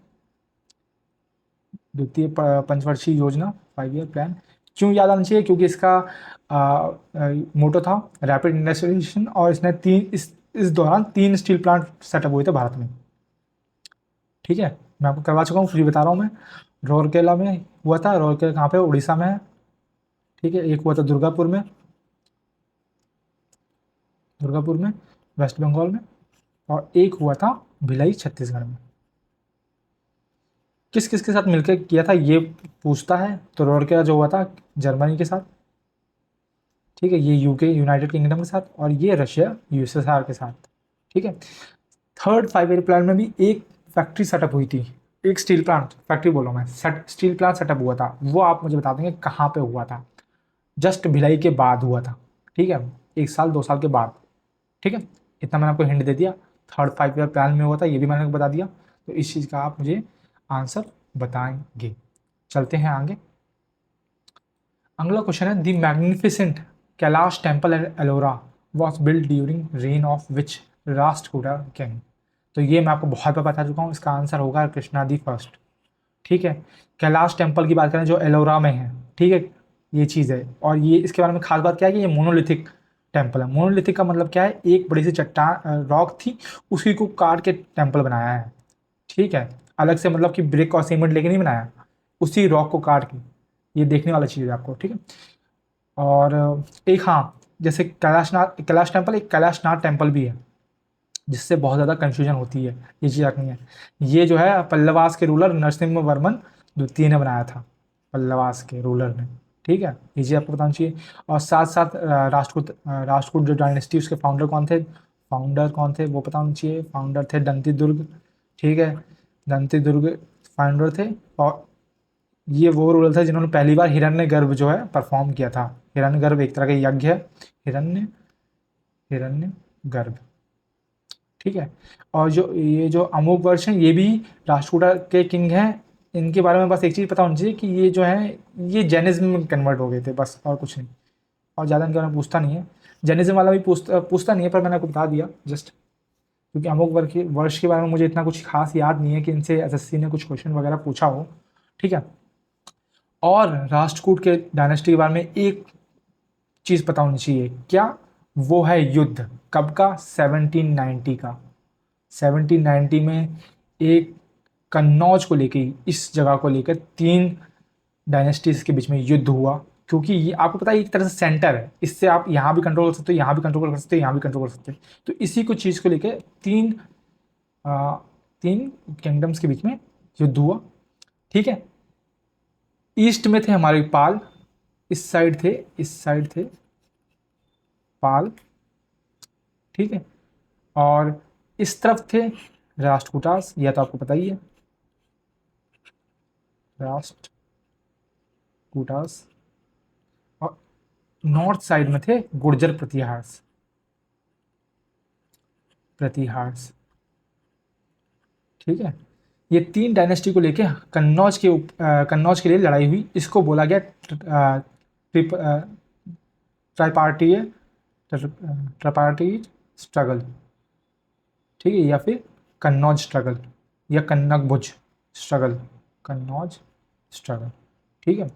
द्वितीय पंचवर्षीय योजना, 5 ईयर प्लान। क्यों याद आना चाहिए? क्योंकि इसका मोटो था रैपिड इंडस्ट्रियलाइजेशन, और इसने इस दौरान 3 स्टील प्लांट सेटअप हुए थे भारत में, ठीक है। मैं आपको करवा चुका हूँ, फ्री बता रहा हूँ मैं। राउरकेला में हुआ था, राउरकेला कहाँ पे? उड़ीसा में है, ठीक है। एक हुआ था दुर्गापुर में, दुर्गापुर में वेस्ट बंगाल में। और एक हुआ था भिलाई छत्तीसगढ़ में। किस किस के साथ मिलकर किया था ये पूछता है। तो राउरकेला जो हुआ था जर्मनी के साथ, ठीक है, ये UK यूनाइटेड किंगडम के साथ, और ये रशिया USSR के साथ, ठीक है। थर्ड 5 ईयर प्लान में भी एक फैक्ट्री सेटअप हुई थी, एक स्टील प्लांट फैक्ट्री बोलो मैं, स्टील प्लांट सेटअप हुआ था, वो आप मुझे बता देंगे कहाँ पे हुआ था। जस्ट भिलाई के बाद हुआ था, ठीक है, 1 साल 2 साल के बाद, ठीक है। इतना मैंने आपको हिंट दे दिया। थर्ड 5 ईयर प्लान में हुआ था, ये भी मैंने आपको बता दिया। तो इस चीज़ का आप मुझे आंसर बताएंगे। चलते हैं आगे। अगला क्वेश्चन है, the magnificent Kailash temple at Ellora was build during rain of which Rashtrakuta king. तो ये मैं आपको बहुत बार बता चुका हूँ, इसका आंसर होगा कृष्णा दी फर्स्ट, ठीक है। कैलाश टेम्पल की बात करें जो एलोरा में है, ठीक है, ये चीज़ है। और ये इसके बारे में खास बात क्या है कि ये मोनोलिथिक टेम्पल है। मोनोलिथिक का मतलब क्या है, एक बड़ी सी चट्टान रॉक थी, उसी को काट के टेम्पल बनाया है, ठीक है। अलग से मतलब कि ब्रिक और सीमेंट लेके नहीं बनाया, उसी रॉक को काट के। ये देखने वाला चीज़ है आपको, ठीक है। और एक, हाँ, जैसे कैलाश टेम्पल, एक कैलाशनाथ टेम्पल भी है, जिससे बहुत ज़्यादा कन्फ्यूजन होती है, ये चीज़ रखनी है। ये जो है पल्लवास के रूलर नरसिम्हा वर्मन द्वितीय ने बनाया था, पल्लवास के रूलर ने, ठीक है। ये चीज़ आपको बताना चाहिए। और साथ साथ राष्ट्रकूट जो डायनेस्टी, उसके फाउंडर कौन थे वो बताना चाहिए। फाउंडर थे दंती दुर्ग, ठीक है, दंती दुर्ग फाउंडर थे। और ये वो रूलर थे जिन्होंने पहली बार हिरण्यगर्भ जो है परफॉर्म किया था। हिरण्यगर्भ एक तरह का यज्ञ है, हिरण्य हिरण्यगर्भ, ठीक है। और जो ये जो अमोघ वर्ष हैं, ये भी राष्ट्रकूटा के किंग हैं। इनके बारे में बस एक चीज़ पता होनी चाहिए कि ये जो है ये जैनिज्म में कन्वर्ट हो गए थे, बस, और कुछ नहीं। और ज़्यादा इनके बारे में पूछता नहीं है, जैनिज्म वाला भी पूछता नहीं है, पर मैंने आपको बता दिया जस्ट, क्योंकि अमोघ वर्ष के बारे में मुझे इतना कुछ खास याद नहीं है कि इनसे एसएससी ने कुछ क्वेश्चन वगैरह पूछा हो, ठीक है। और राष्ट्रकूट के डायनेस्टी के बारे में एक चीज़ पता होनी चाहिए, क्या? वो है युद्ध कब का? 1790 का। 1790 में एक कन्नौज को लेके, इस जगह को लेकर 3 डायनेस्टीज के बीच में युद्ध हुआ। क्योंकि ये आपको पता है एक तरह से सेंटर है, इससे आप यहाँ भी कंट्रोल कर सकते हो, यहाँ भी कंट्रोल कर सकते हो, यहाँ भी कंट्रोल कर सकते हो। तो इसी को चीज़ को लेकर तीन किंगडम्स के बीच में युद्ध हुआ, ठीक है। ईस्ट में थे हमारे पाल, इस साइड थे पाल, ठीक है। और इस तरफ थे राष्ट्रकूटास, यह तो आपको पता ही है, राष्ट्रकूटास। और नॉर्थ साइड में थे गुर्जर प्रतिहार्स, ठीक है। ये 3 डायनेस्टी को लेके कन्नौज के लिए लड़ाई हुई। इसको बोला गया ट्राइपार्टीय ट्राइपार्टीज स्ट्रगल, ठीक है, या फिर कन्नौज स्ट्रगल, या कन्नगभुज स्ट्रगल, कन्नौज स्ट्रगल, ठीक है।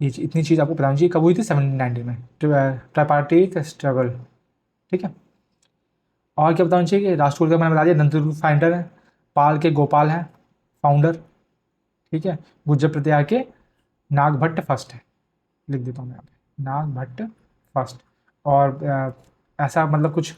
ये इतनी चीज़ आपको बतानी चाहिए। कब हुई थी? 1790 में, ट्राइपार्टीज स्ट्रगल, ठीक है। और क्या बताना चाहिए कि राष्ट्रकूट का मैंने बता दिया, दंतुर्ग फाइंडर है, पाल के गोपाल हैं फाउंडर, ठीक है। गुर्जर प्रतिहार के नागभट्ट फर्स्ट है, लिख देता हूँ मैं यहाँ पे, नागभट्ट फर्स्ट। और ऐसा मतलब कुछ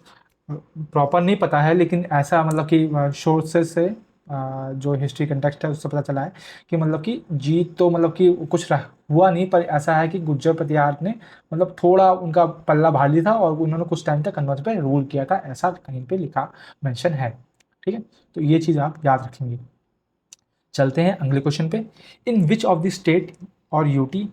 प्रॉपर नहीं पता है, लेकिन ऐसा मतलब कि सोर्सेस से जो हिस्ट्री कंटेक्स्ट है उससे पता चला है कि मतलब कि जीत तो मतलब कि कुछ हुआ नहीं, पर ऐसा है कि गुर्जर प्रतिहार ने मतलब थोड़ा उनका पल्ला भारी था और उन्होंने कुछ टाइम तक कन्नौज पे रूल किया था, ऐसा कहीं पे लिखा मेंशन है, ठीक है। तो ये चीज़ आप याद रखेंगे। चलते हैं अगले क्वेश्चन पे। In which of the state और UT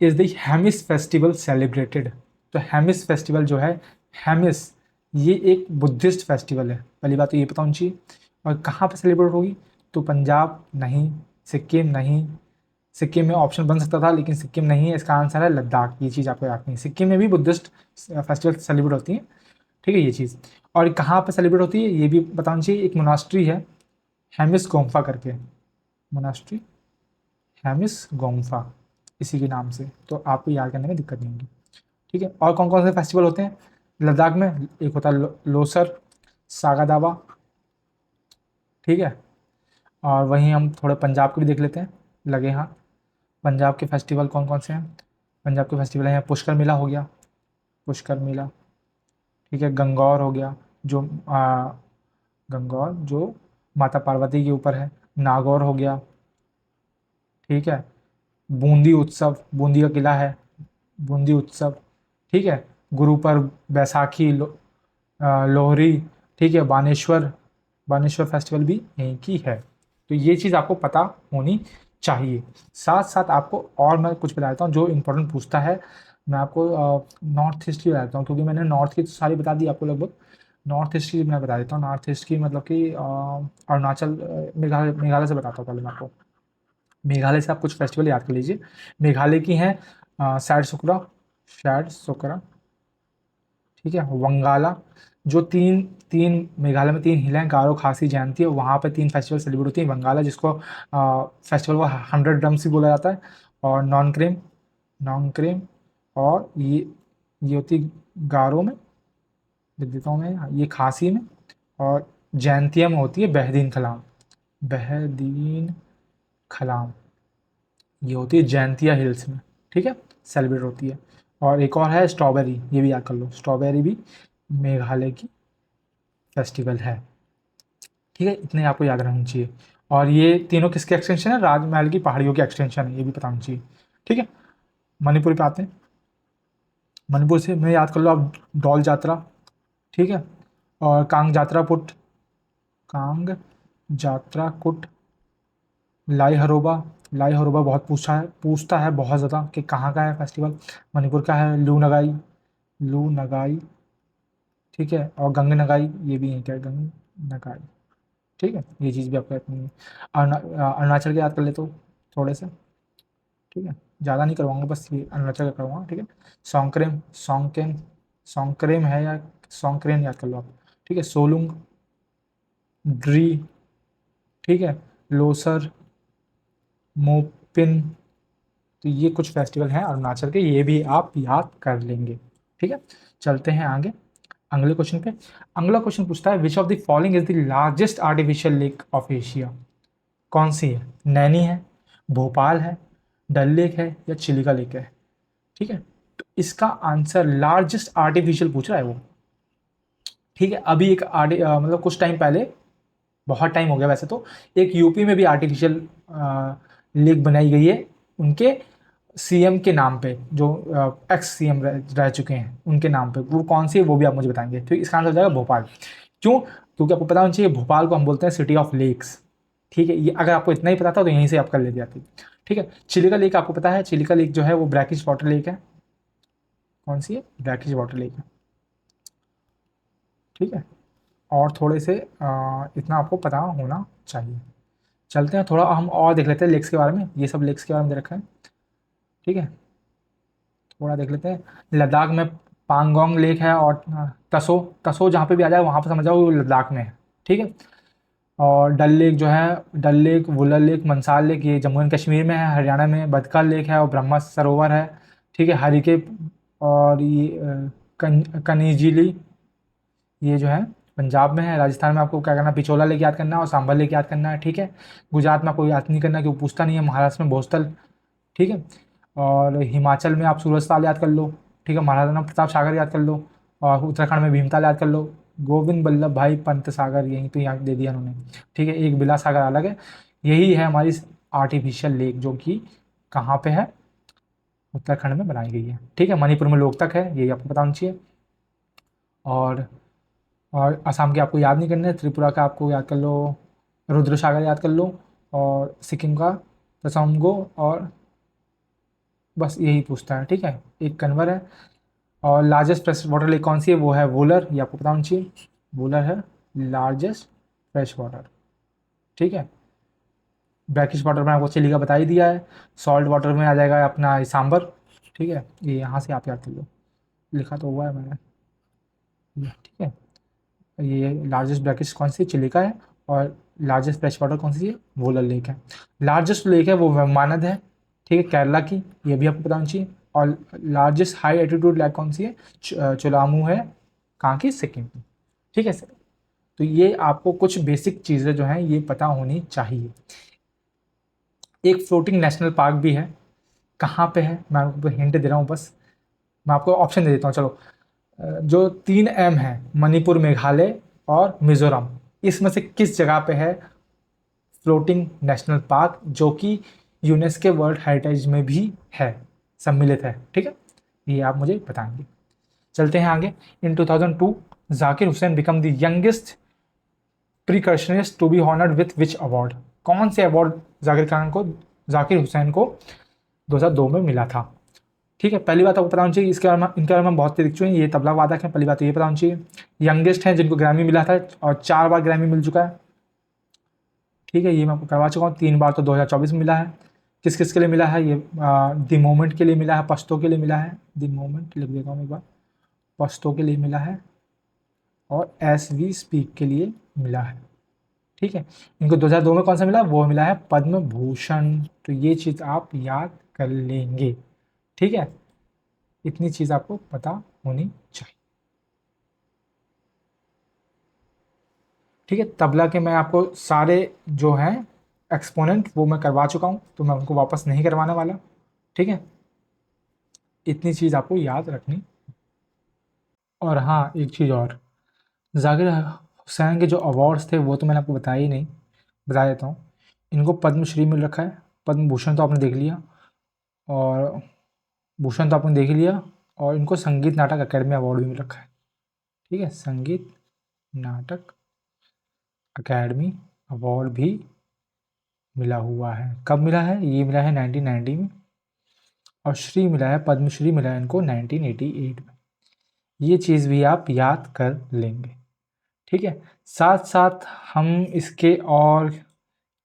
is the Hemis festival celebrated? तो हेमिस फेस्टिवल जो है, हेमिस, ये एक बुद्धिस्ट फेस्टिवल है, पहली बात तो ये पता होनी चाहिए। और कहाँ पे सेलिब्रेट होगी? तो पंजाब नहीं, सिक्किम नहीं, सिक्किम में ऑप्शन बन सकता था लेकिन सिक्किम नहीं है, इसका आंसर है लद्दाख। ये चीज़ आपको याद नहीं, सिक्किम में भी बुद्धिस्ट फेस्टिवल सेलिब्रेट होती है, ठीक है, ये चीज़। और कहाँ पर सेलिब्रेट होती है ये भी बताना चाहिए। एक मोनास्ट्री है हेमिस गोम्फा करके, मोनास्ट्री हेमिस गोम्फा, इसी के नाम से, तो आपको याद करने में दिक्कत नहीं होगी, ठीक है। और कौन कौन से फेस्टिवल होते हैं लद्दाख में? एक होता है लोसर, सागा दावा, ठीक है। और वहीं हम थोड़े पंजाब के भी देख लेते हैं, लगे हाँ। पंजाब के फेस्टिवल कौन कौन से हैं? पंजाब के फेस्टिवल हैं, पुष्कर मेला हो गया, पुष्कर मेला, ठीक है। गंगौर हो गया, जो गंगौर जो माता पार्वती के ऊपर है। नागौर हो गया, ठीक है। बूंदी उत्सव, बूंदी का किला है, बूंदी उत्सव, ठीक है। गुरुपर्व, बैसाखी, लोहरी, ठीक है। बानेश्वर, बानेश्वर फेस्टिवल भी यहीं की है, तो ये चीज़ आपको पता होनी चाहिए। साथ साथ आपको और मैं कुछ बता देता हूँ जो इम्पोर्टेंट पूछता है। मैं आपको नॉर्थ ईस्ट की बता देता हूँ, क्योंकि मैंने नॉर्थ की तो सारी बता दी आपको लगभग। नॉर्थ ईस्ट की मैं बता देता हूँ। नॉर्थ ईस्ट की मतलब कि अरुणाचल, मेघालय, मेघालय से बताता हूँ पहले मैं आपको। मेघालय से आप कुछ फेस्टिवल याद कर लीजिए। मेघालय की हैं सैड सुकरा, शैड सुकरा, ठीक है, वंगाला। जो तीन तीन मेघालय में तीन हिल हैं, गारो, खासी, जयंती, वहाँ पे तीन फेस्टिवल सेलिब्रेट होती हैं। वंगाला जिसको फेस्टिवल को 100 ड्रम्स भी बोला जाता है, और नॉन क्रेम, और ये होती गारो में, लिख देता हूँ मैं, ये खासी में, और जयंतिया में होती है बहदीन खलाम। बहदीन खलाम ये होती है जयंतिया हिल्स में, ठीक है, सेलिब्रेट होती है। और एक और है स्ट्रॉबेरी, ये भी याद कर लो, स्ट्रॉबेरी भी मेघालय की फेस्टिवल है, ठीक है। इतने आपको याद रहना चाहिए। और ये तीनों किसके एक्सटेंशन है? राजमहल की पहाड़ियों के एक्सटेंशन है, ये भी पता होना चाहिए, ठीक है। मणिपुर पे आते हैं। मणिपुर से मैं याद कर लो आप, डॉल जात्रा, ठीक है, और कांग जात्रा कुट, लाई हरोबा बहुत पूछता है बहुत ज़्यादा कि कहाँ का है फेस्टिवल। मणिपुर का है लू नगाई, ठीक है, और गंग नगाई, ये भी है क्या, गंग नगाई, ठीक है, ये चीज़ भी आपको रखनी है। अरुणाचल के याद कर ले तो थोड़े से, ठीक है, ज़्यादा नहीं करवाऊंगा, बस ये अरुणाचल का करवाऊंगा, ठीक है। सॉन्क्रेम है, या सॉन्क्रेन याद कर लो आप, ठीक है। सोलुंग, ड्री, ठीक है, लोसर, मोपिन। तो ये कुछ फेस्टिवल हैं अरुणाचल के, ये भी आप याद कर लेंगे, ठीक है। चलते हैं आगे अगले क्वेश्चन पे। अगला क्वेश्चन पूछता है which of the following is the largest artificial lake of Asia? कौन सी है? नैनी है, भोपाल है, डल लेक है, या चिलिका लेक है, ठीक है। तो इसका आंसर लार्जेस्ट आर्टिफिशियल पूछ रहा है वो, ठीक है। अभी एक मतलब कुछ टाइम पहले, बहुत टाइम हो गया वैसे तो, एक यूपी में भी आर्टिफिशियल लेक बनाई गई है उनके सीएम के नाम पे, जो एक्स सीएम रह चुके हैं उनके नाम पे। वो कौन सी है वो भी आप मुझे बताएंगे। तो इसका आंसर हो जाएगा भोपाल। क्यों? क्योंकि आपको पता होना चाहिए भोपाल को हम बोलते हैं सिटी ऑफ लेक्स, ठीक है। ये अगर आपको इतना ही पता था तो यहीं से आप कर ले जाती, ठीक है। चिलिका लेक आपको पता है, चिलिका लेक जो है वो ब्रैकिश वाटर लेक है। कौन सी है? ब्रैकिश वाटर लेक है, ठीक है। और थोड़े से इतना आपको पता होना चाहिए। चलते हैं थोड़ा हम और देख लेते हैं लेक्स के बारे में, ये सब लेक्स के बारे में दे रखा है, ठीक है। थोड़ा देख लेते हैं। लद्दाख में पांगोंग लेक है, और तसो तसो जहाँ पे भी आ जाए वहाँ पे समझ जाओ वो लद्दाख में है, ठीक है। और डल लेक जो है, डल lake, Wular lake, Mansar lake, ये जम्मू एंड कश्मीर में है। हरियाणा में बदखल लेक है, और ब्रह्मा सरोवर है, ठीक है, हरिके। और ये कनिजिली, ये जो है पंजाब में है। राजस्थान में आपको क्या करना है, पिछोला लेक याद करना है, और सांभर लेक याद करना है, ठीक है। गुजरात में आपको याद नहीं करना क्योंकि पूछता नहीं है। महाराष्ट्र में भोस्तल, ठीक है। और हिमाचल में आप सूरज ताल याद कर लो, ठीक है। महाराणा प्रताप सागर याद कर लो, और उत्तराखंड में भीमताल याद कर लो। गोविंद बल्लभ भाई पंत सागर, यहीं तो याद दे दिया उन्होंने, ठीक है। एक बिला सागर अलग है। यही है हमारी आर्टिफिशियल लेक जो कि कहाँ पे है, उत्तराखंड में बनाई गई है, ठीक है। मणिपुर में लोकतक है, यही आपको पता होना चाहिए। और असम के आपको याद नहीं करने, त्रिपुरा का आपको याद कर लो, रुद्र सागर याद कर लो, और सिक्किम का तसंगो, और बस यही पूछता है, ठीक है। एक कन्वर है। और लार्जेस्ट फ्रेश वाटर लेक कौन सी है? वो है वुलर, ये आपको पता होना चाहिए। वुलर है लार्जेस्ट फ्रेश वाटर, ठीक है। ब्रैकिश वाटर में आपको चिली का बता ही दिया है। सॉल्ट वाटर में आ जाएगा अपना सांबर, ठीक है। ये यहाँ से आप याद कर लो, लिखा तो हुआ है मैंने, ठीक है। ये लार्जेस्ट ब्रैकिश कौन सी? चिली का है। और लार्जेस्ट फ्रेश वाटर कौन सी है? वुलर लेक है। लार्जेस्ट लेक है वो मानद है, ठीक है, केरला की, ये भी आपको पता होना चाहिए। और लार्जेस्ट हाई एल्टीट्यूड लेक कौन सी है? चुलामू है, कहाँ की? सिक्किम की, ठीक है सर। तो ये आपको कुछ बेसिक चीज़ें जो हैं ये पता होनी चाहिए। एक फ्लोटिंग नेशनल पार्क भी है, कहाँ पे है मैं आपको हिंट दे रहा हूँ बस, मैं आपको ऑप्शन दे देता हूँ चलो। जो 3M है, मणिपुर, मेघालय और मिजोरम, इसमें से किस जगह पे है फ्लोटिंग नेशनल पार्क जो कि यूनेस्को वर्ल्ड हेरिटेज में भी है, सम्मिलित है, ठीक है। ये आप मुझे बताएंगे। चलते हैं आगे। In 2002 Zakir Hussain become the youngest percussionist to be honoured with which award? कौन से अवार्ड जाकिर हुसैन को 2002 में मिला था? ठीक है, पहली बात आपको पता होनी चाहिए, इसके बारे में इनके बारे में बहुत लिख चुके हैं, ये तबला वादक हैं, पहली बात तो ये पता होनी चाहिए। यंगेस्ट हैं जिनको ग्रैमी मिला था और 4 बार ग्रैमी मिल चुका है। ठीक है, ये मैं आपको करवा चुका हूँ, 3 बार तो 2024 में मिला है। किस किस के लिए मिला है? ये द मोमेंट के लिए मिला है, पश्तो के लिए मिला है, द मोमेंट लिख देता हूँ एक बार, पश्तो के लिए मिला है, और एस वी स्पीक के लिए मिला है। ठीक है, इनको 2002 में कौन सा मिला? वो मिला है पद्म भूषण। तो ये चीज़ आप याद कर लेंगे। ठीक है, इतनी चीज़ आपको पता होनी चाहिए। ठीक है, तबला के मैं आपको सारे जो हैं एक्सपोनेंट वो मैं करवा चुका हूँ, तो मैं उनको वापस नहीं करवाने वाला। ठीक है, इतनी चीज़ आपको याद रखनी। और हाँ, एक चीज़ और, जाकिर हुसैन के जो अवार्ड्स थे वो तो मैंने आपको बताया ही नहीं, बता देता हूँ। इनको पद्मश्री मिल रखा है, पद्म भूषण तो आपने देख लिया, और भूषण तो आपने देख ही लिया, और इनको संगीत नाटक अकेडमी अवार्ड भी मिल रखा है। ठीक है, संगीत नाटक अकेडमी अवार्ड भी मिला हुआ है। कब मिला है? ये मिला है 1990 में, और श्री मिला है, पद्मश्री मिला है इनको 1988 में। ये चीज़ भी आप याद कर लेंगे। ठीक है, साथ साथ हम इसके और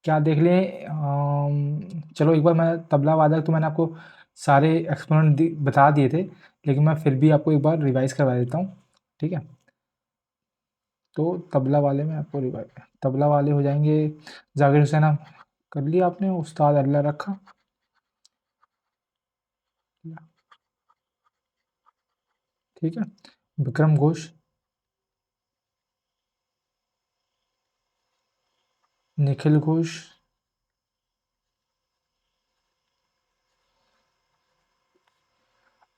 क्या देख लें, चलो एक बार मैं तबला वादक तो मैंने आपको सारे एक्सपोनेंट बता दिए थे, लेकिन मैं फिर भी आपको एक बार रिवाइज करवा देता हूँ। ठीक है, तो तबला वाले में आपको रिवाइज, तबला वाले हो जाएंगे जाकिर हुसैन, कर लिया आपने, उस्ताद अल्लाह रखा, ठीक है, विक्रम घोष, निखिल घोष,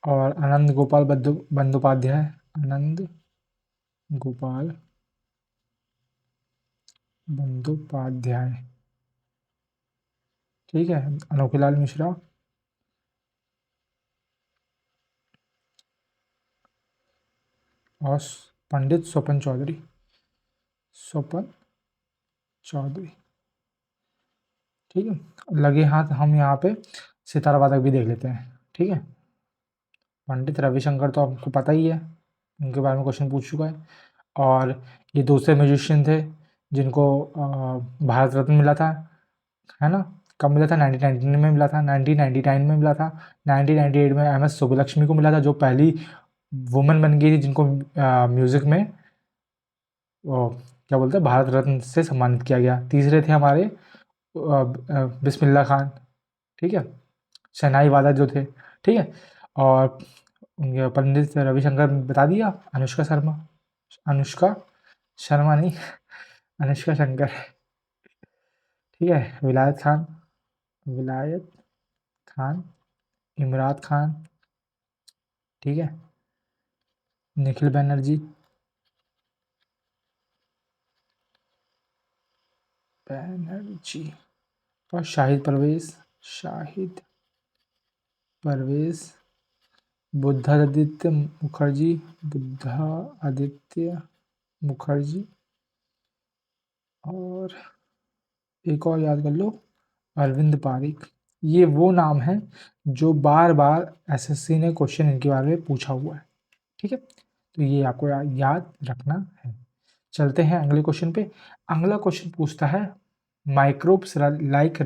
और आनंद गोपाल बंदोपाध्याय, आनंद गोपाल बंदोपाध्याय। ठीक है, अनोखीलाल मिश्रा, और पंडित स्वपन चौधरी, स्वपन चौधरी। ठीक है, लगे हाथ हम यहाँ पे सितारा वादक भी देख लेते हैं। ठीक है, पंडित रविशंकर तो आपको पता ही है, उनके बारे में क्वेश्चन पूछ चुका है। और ये दूसरे म्यूजिशियन थे जिनको भारत रत्न मिला था, है ना? कब मिला था? 1999 में मिला था, 1999 में मिला था, 1998 में एम एस सुब्बलक्ष्मी को मिला था, जो पहली वुमेन बन गई थी जिनको म्यूज़िक में वो क्या बोलते हैं, भारत रत्न से सम्मानित किया गया। तीसरे थे हमारे बिस्मिल्लाह खान। ठीक है, शहनाई वादक जो थे। ठीक है, और उनके पंडित रविशंकर बता दिया, अनुष्का शर्मा, अनुष्का शर्मा नहीं, अनुष्का शंकर। ठीक है, विलायत खान, विलायत खान, इमरात खान। ठीक है, निखिल बनर्जी, बनर्जी, और शाहिद परवेज, शाहिद परवेज, बुद्धादित्य मुखर्जी, बुद्धादित्य मुखर्जी, और एक और याद कर लो, अरविंद पारिक। ये वो नाम हैं जो बार बार एसएससी ने क्वेश्चन इनके बारे में पूछा हुआ है। ठीक है, तो ये आपको याद रखना है। चलते हैं अगले क्वेश्चन पे। अगला क्वेश्चन पूछता है, microbes like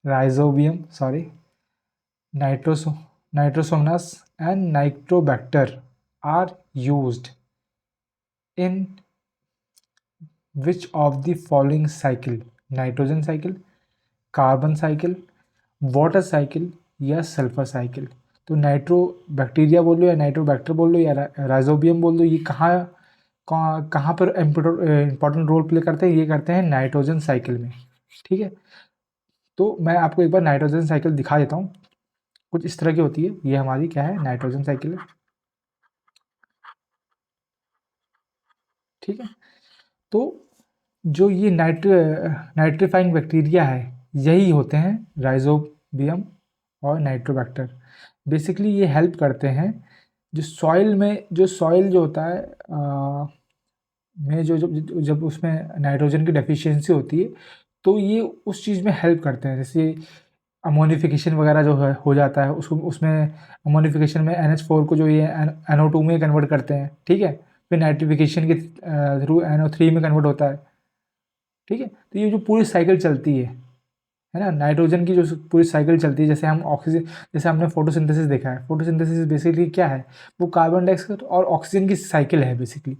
rhizobium sorry, nitrosomonas and nitrobacter are used in which of the following cycle? Nitrogen cycle, carbon cycle, water cycle, या सल्फर साइकिल? तो नाइट्रो बैक्टीरिया बोल लो या नाइट्रोबैक्टर बोल लो या राइजोबियम बोल लो, ये कहाँ कहाँ कहाँ पर इंपॉर्टेंट रोल प्ले करते हैं? ये करते हैं नाइट्रोजन साइकिल में। ठीक है, तो मैं आपको एक बार नाइट्रोजन साइकिल दिखा देता हूँ, कुछ इस तरह की होती है। ये हमारी क्या है? नाइट्रोजन साइकिल है। ठीक है, तो जो ये नाइट्रीफाइंग बैक्टीरिया है, यही होते हैं राइजोबियम और नाइट्रोबैक्टर। बेसिकली ये हेल्प करते हैं जो सॉइल में, जो सॉइल जो होता है में जो जब जब उसमें नाइट्रोजन की डेफिशिएंसी होती है तो ये उस चीज़ में हेल्प करते हैं। जैसे अमोनिफिकेशन वगैरह जो है हो जाता है उसको, उसमें अमोनिफिकेशन में NH4 को जो ये NO2 में कन्वर्ट करते हैं, ठीक है, फिर नाइट्रिफिकेशन के थ्रू NO3 में कन्वर्ट होता है, ठीक है। तो ये जो पूरी साइकिल चलती है ना, नाइट्रोजन की जो पूरी साइकिल चलती है, जैसे हम ऑक्सीजन, जैसे हमने फोटोसिंथेसिस देखा है, फोटोसिंथेसिस बेसिकली क्या है, वो कार्बन डाइऑक्साइड और ऑक्सीजन की साइकिल है बेसिकली,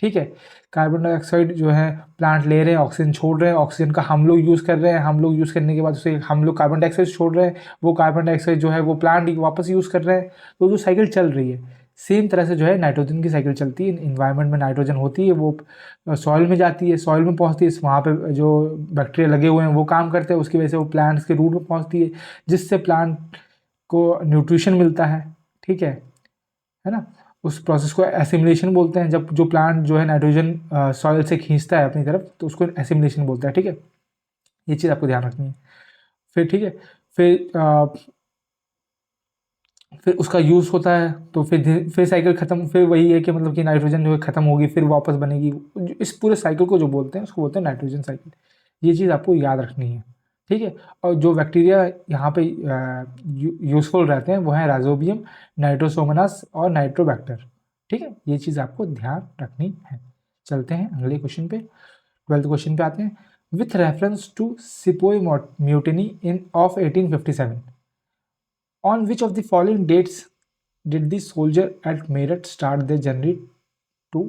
ठीक है। कार्बन डाइऑक्साइड जो है प्लांट ले रहे हैं, ऑक्सीजन छोड़ रहे हैं, ऑक्सीजन का हम लोग यूज़ कर रहे हैं, हम लोग यूज़ करने के बाद उसे हम लोग कार्बन डाइऑक्साइड छोड़ रहे हैं, वो कार्बन डाइऑक्साइड जो है वो प्लांट वापस यूज़ कर रहे हैं, तो जो साइकिल चल रही है सेम तरह से जो है नाइट्रोजन की साइकिल चलती है। इन्वायरमेंट में नाइट्रोजन होती है, वो सॉइल में जाती है, सॉइल में पहुंचती है, वहाँ पे जो बैक्टीरिया लगे हुए हैं वो काम करते हैं, उसकी वजह से वो प्लांट्स के रूट में पहुंचती है, जिससे प्लांट को न्यूट्रिशन मिलता है, ठीक है ना। उस प्रोसेस को एसिमिलेशन बोलते हैं, जब जो प्लांट जो है नाइट्रोजन सॉइल से खींचता है अपनी तरफ, तो उसको एसिमिलेशन बोलते हैं, ठीक है। ये चीज़ आपको ध्यान रखनी है। फिर ठीक है, फिर फिर उसका यूज़ होता है, तो फिर साइकिल ख़त्म, फिर वही है कि मतलब कि नाइट्रोजन जो है ख़त्म होगी, फिर वापस बनेगी। इस पूरे साइकिल को जो बोलते हैं उसको बोलते हैं नाइट्रोजन साइकिल। ये चीज़ आपको याद रखनी है, ठीक है। और जो बैक्टीरिया यहाँ पे यूज़फुल रहते हैं वो हैं राइजोबियम, नाइट्रोसोमोनास और नाइट्रोबैक्टर, ठीक है। ये चीज़ आपको ध्यान रखनी है। चलते हैं अगले क्वेश्चन पे, 12th क्वेश्चन पे आते हैं। With reference to sepoy mutiny in of 1857, on which of the following dates did the soldier at Meerut start their journey to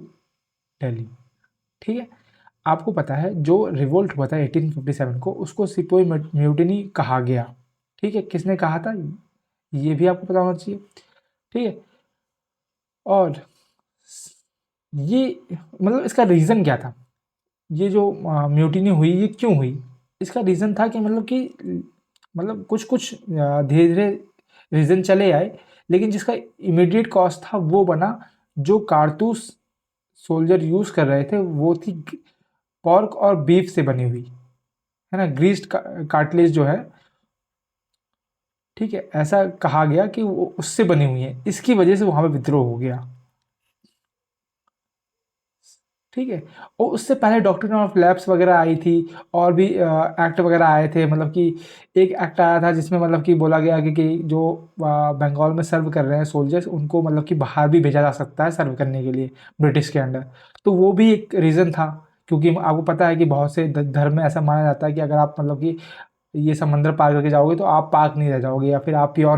Delhi? ठीक है, आपको पता है जो रिवोल्ट हुआ था 1857 को, उसको सिपोई म्यूटिनी कहा गया, ठीक है। किसने कहा था ये भी आपको पता होना चाहिए, ठीक है। और ये मतलब इसका रीज़न क्या था, ये जो म्यूटिनी हुई ये क्यों हुई, इसका रीज़न था कि मतलब कि मतलब कुछ कुछ धीरे धीरे रीज़न चले आए, लेकिन जिसका इमीडिएट कॉज था वो बना, जो कारतूस सोल्जर यूज़ कर रहे थे वो थी पॉर्क और बीफ से बनी हुई, है ना, ग्रीस्ड कार्टिलेज जो है, ठीक है। ऐसा कहा गया कि वो उससे बनी हुई है, इसकी वजह से वहाँ पे विद्रोह हो गया, ठीक है। और उससे पहले डॉक्ट्रिन ऑफ लैप्स वगैरह आई थी, और भी एक्ट वगैरह आए थे, मतलब कि एक एक्ट आया था जिसमें मतलब कि बोला गया कि जो बंगाल में सर्व कर रहे हैं सोल्जर्स, उनको मतलब कि बाहर भी भेजा जा सकता है सर्व करने के लिए ब्रिटिश के अंडर। तो वो भी एक रीज़न था, क्योंकि आपको पता है कि बहुत से धर्म में ऐसा माना जाता है कि अगर आप मतलब कि ये समंदर पार करके जाओगे तो आप पाक नहीं रह जाओगे, या फिर आप प्योर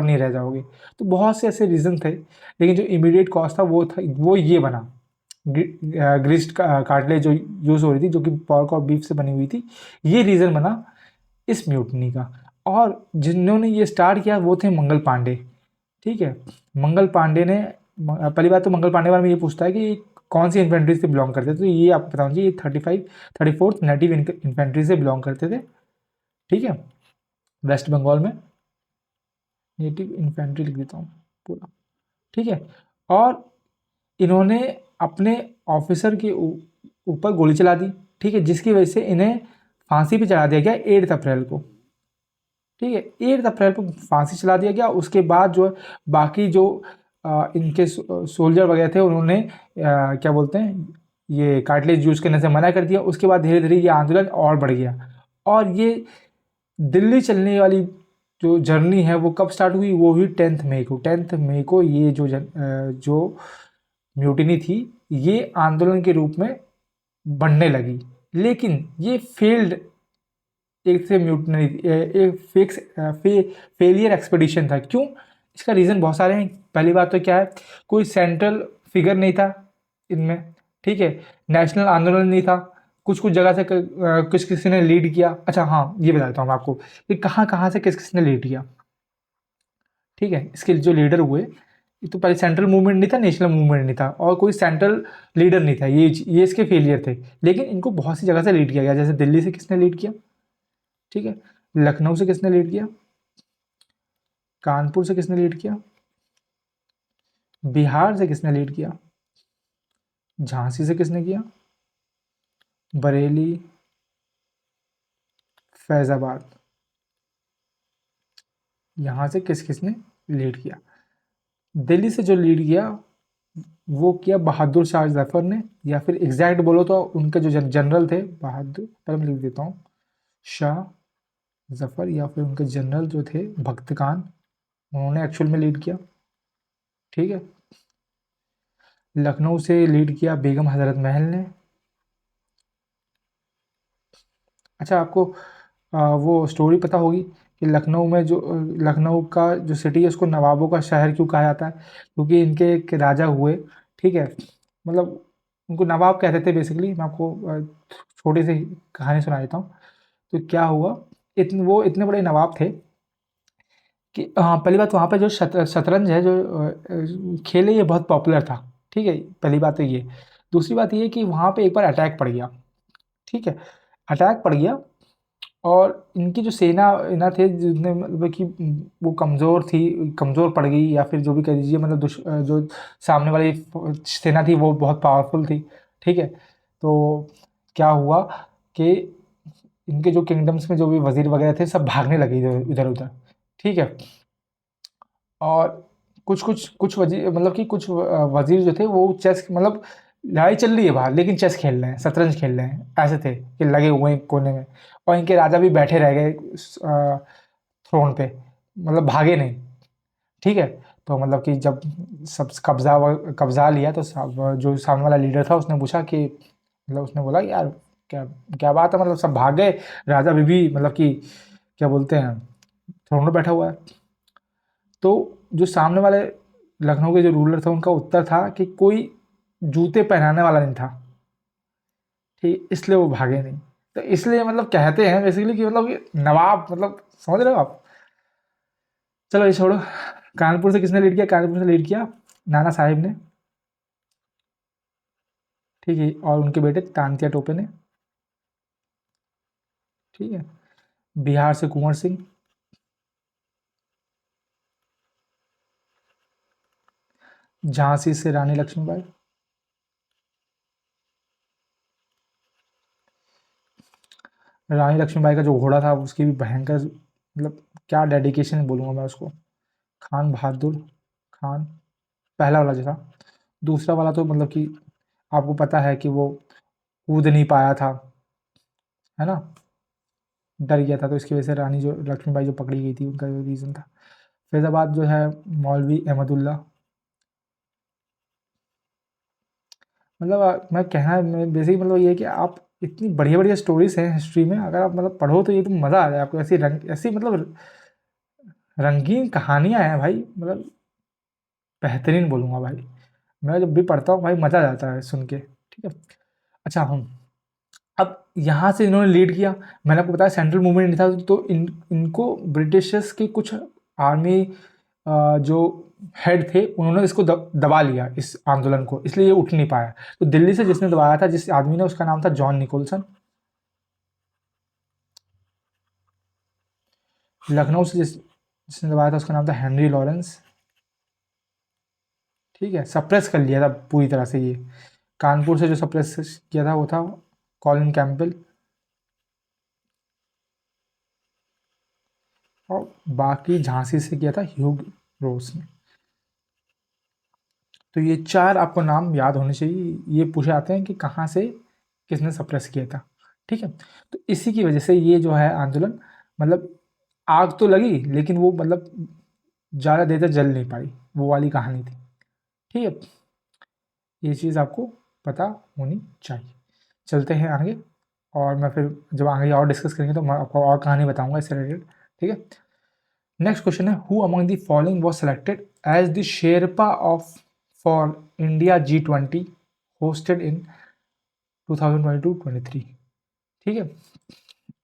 नहीं रह जाओगे। तो बहुत से ऐसे रीज़न थे, लेकिन जो इमीडिएट कॉज था वो ये बना, ग्रीस्ड कार्टिलेज जो यूज़ हो रही थी, जो कि पॉर्क और बीफ से बनी हुई थी, ये रीज़न बना इस म्यूटनी का। और जिन्होंने ये स्टार्ट किया वो थे मंगल पांडे, ठीक है। मंगल पांडे ने, पहली बात तो मंगल पांडे बारे में ये पूछता है कि कौन सी इन्फेंट्री से बिलोंग करते थे, तो ये आपको पता होना चाहिए, ये 34th नेटिव इन्फेंट्री से बिलोंग करते थे, ठीक है, वेस्ट बंगाल में। नेटिव इन्फेंट्री लिख देता हूँ पूरा, ठीक है। और इन्होंने अपने ऑफिसर के ऊपर गोली चला दी, ठीक है, जिसकी वजह से इन्हें फांसी पे चढ़ा दिया गया 8 अप्रैल को, ठीक है। 8 अप्रैल को फांसी चला दिया गया। उसके बाद जो बाकी जो इनके सोल्जर वगैरह थे उन्होंने क्या बोलते हैं, ये कार्टिलेज यूज करने से मना कर दिया। उसके बाद धीरे धीरे ये आंदोलन और बढ़ गया, और ये दिल्ली चलने वाली जो जर्नी है वो कब स्टार्ट हुई, वो हुई 10th मई को। 10th मई को ये जो म्यूटिनी थी ये आंदोलन के रूप में बढ़ने लगी, लेकिन ये फेल्ड, एक से म्यूटिनी, एक फिक्स फेलियर एक्सपेडिशन था। क्यों, इसका रीज़न बहुत सारे हैं। पहली बात तो क्या है, कोई सेंट्रल फिगर नहीं था इनमें, ठीक है। नेशनल आंदोलन नहीं था, कुछ कुछ जगह से किस किसी ने लीड किया। अच्छा हाँ, ये बता देता हूँ मैं आपको कि कहाँ कहाँ से किस किसने लीड किया, ठीक है। इसके जो लीडर हुए, ये तो पहले सेंट्रल मूवमेंट नहीं था, नेशनल मूवमेंट नहीं था, और कोई सेंट्रल लीडर नहीं था, ये इसके फेलियर थे। लेकिन इनको बहुत सी जगह से लीड किया गया, जैसे दिल्ली से किसने लीड किया, ठीक है, लखनऊ से किसने लीड किया, कानपुर से किसने लीड किया, बिहार से किसने लीड किया, झांसी से किसने किया, बरेली, फैज़ाबाद, यहाँ से किस किसने लीड किया। दिल्ली से जो लीड किया वो किया बहादुर शाह जफर ने, या फिर एग्जैक्ट बोलो तो उनके जो जनरल थे बहादुर, पहले मैं लिख देता हूँ, शाह जफर, या फिर उनके जनरल जो थे भक्त खान, उन्होंने एक्चुअल में लीड किया। ठीक है। लखनऊ से लीड किया बेगम हजरत महल ने। अच्छा, आपको वो स्टोरी पता होगी कि लखनऊ में जो लखनऊ का जो सिटी है उसको नवाबों का शहर क्यों कहा जाता है? क्योंकि इनके एक राजा हुए, ठीक है, मतलब उनको नवाब कहते थे बेसिकली। मैं आपको छोटी सी कहानी सुना देता हूँ। तो क्या हुआ, वो इतने बड़े नवाब थे कि पहली बात वहाँ पे जो शतरंज है, जो खेल है, ये बहुत पॉपुलर था। ठीक है, पहली बात तो ये। दूसरी बात ये कि वहाँ पे एक बार अटैक पड़ गया। ठीक है, अटैक पड़ गया, और इनकी जो सेना इना थे जितने, मतलब कि वो कमज़ोर थी, कमज़ोर पड़ गई, या फिर जो भी कह दीजिए, मतलब जो सामने वाली सेना थी वो बहुत पावरफुल थी। ठीक है, तो क्या हुआ कि इनके जो किंगडम्स में जो भी वजीर वगैरह थे सब भागने लगे इधर उधर। ठीक है, और कुछ कुछ कुछ वजीर, मतलब कि कुछ वजीर जो थे वो चेस, मतलब लड़ाई चल रही है बाहर लेकिन चेस खेल रहे हैं, शतरंज खेल रहे हैं, ऐसे थे कि लगे हुए हैं कोने में। और इनके राजा भी बैठे रह गए थ्रोन पे, मतलब भागे नहीं। ठीक है, तो मतलब कि जब सब कब्जा लिया तो जो सामने वाला लीडर था उसने पूछा कि, मतलब उसने बोला कि यार क्या क्या बात है, मतलब सब भाग गए, राजा अभी भी मतलब कि क्या बोलते हैं थ्रोन पे बैठा हुआ है। तो जो सामने वाले लखनऊ के जो रूलर थे उनका उत्तर था कि कोई जूते पहनाने वाला नहीं था, ठीक, इसलिए वो भागे नहीं। तो इसलिए मतलब कहते हैं बेसिकली कि मतलब ये नवाब, मतलब समझ रहे हो आप। चलो ये छोड़ो। कानपुर से किसने लीड किया? कानपुर से लीड किया नाना साहिब ने। ठीक है, और उनके बेटे तानतिया टोपे ने। ठीक है, बिहार से कुंवर सिंह। झांसी से रानी लक्ष्मीबाई। रानी लक्ष्मीबाई का जो घोड़ा था उसकी भी भयंकर, मतलब क्या डेडिकेशन बोलूँगा मैं उसको। खान बहादुर खान, पहला वाला जो था। दूसरा वाला तो मतलब कि आपको पता है कि वो कूद नहीं पाया था, है ना, डर गया था, तो इसकी वजह से रानी जो लक्ष्मीबाई जो पकड़ी गई थी उनका जो रीज़न था। फैज़ाबाद जो है मौलवी अहमदुल्ला। मतलब मैं कहना मैं बेसिक मतलब ये है कि आप इतनी बढ़िया-बढ़िया स्टोरीज़ हैं हिस्ट्री में, अगर आप मतलब पढ़ो तो ये तो मज़ा आ जाए आपको। ऐसी मतलब रंगीन कहानियाँ हैं भाई, मतलब बेहतरीन बोलूँगा भाई। मैं जब भी पढ़ता हूँ भाई मज़ा आ जाता है सुन के। ठीक है? अच्छा अब यहाँ से इन्होंने लीड किया। मैंने आपको बताया सेंट्रल मूवमेंट नहीं था, तो इनको ब्रिटिशर्स के कुछ आर्मी जो हेड थे उन्होंने इसको दबा लिया इस आंदोलन को, इसलिए ये उठ नहीं पाया। तो दिल्ली से जिसने दबाया था, जिस आदमी ने, उसका नाम था जॉन निकोलसन। लखनऊ से जिसने दबाया था उसका नाम था हेनरी लॉरेंस। ठीक है, सप्रेस कर लिया था पूरी तरह से ये। कानपुर से जो सप्रेस किया था वो था कॉलिन कैंपबेल। और बाकी झांसी से किया था ह्यूग रोज ने। तो ये 4 आपको नाम याद होने चाहिए। ये पूछे जाते हैं कि कहाँ से किसने सप्रेस किया था। ठीक है? तो इसी की वजह से ये जो है आंदोलन, मतलब आग तो लगी लेकिन वो मतलब ज़्यादा देर तक जल नहीं पाई, वो वाली कहानी थी। ठीक है? ये चीज़ आपको पता होनी चाहिए। चलते हैं आगे, और मैं फिर जब आगे और डिस्कस करेंगे तो मैं आपको और कहानी बताऊँगा इससे रिलेटेड। ठीक है? नेक्स्ट क्वेश्चन है, who among the following was selected as the sherpa of for India G20 hosted in 2022-23। ठीक है,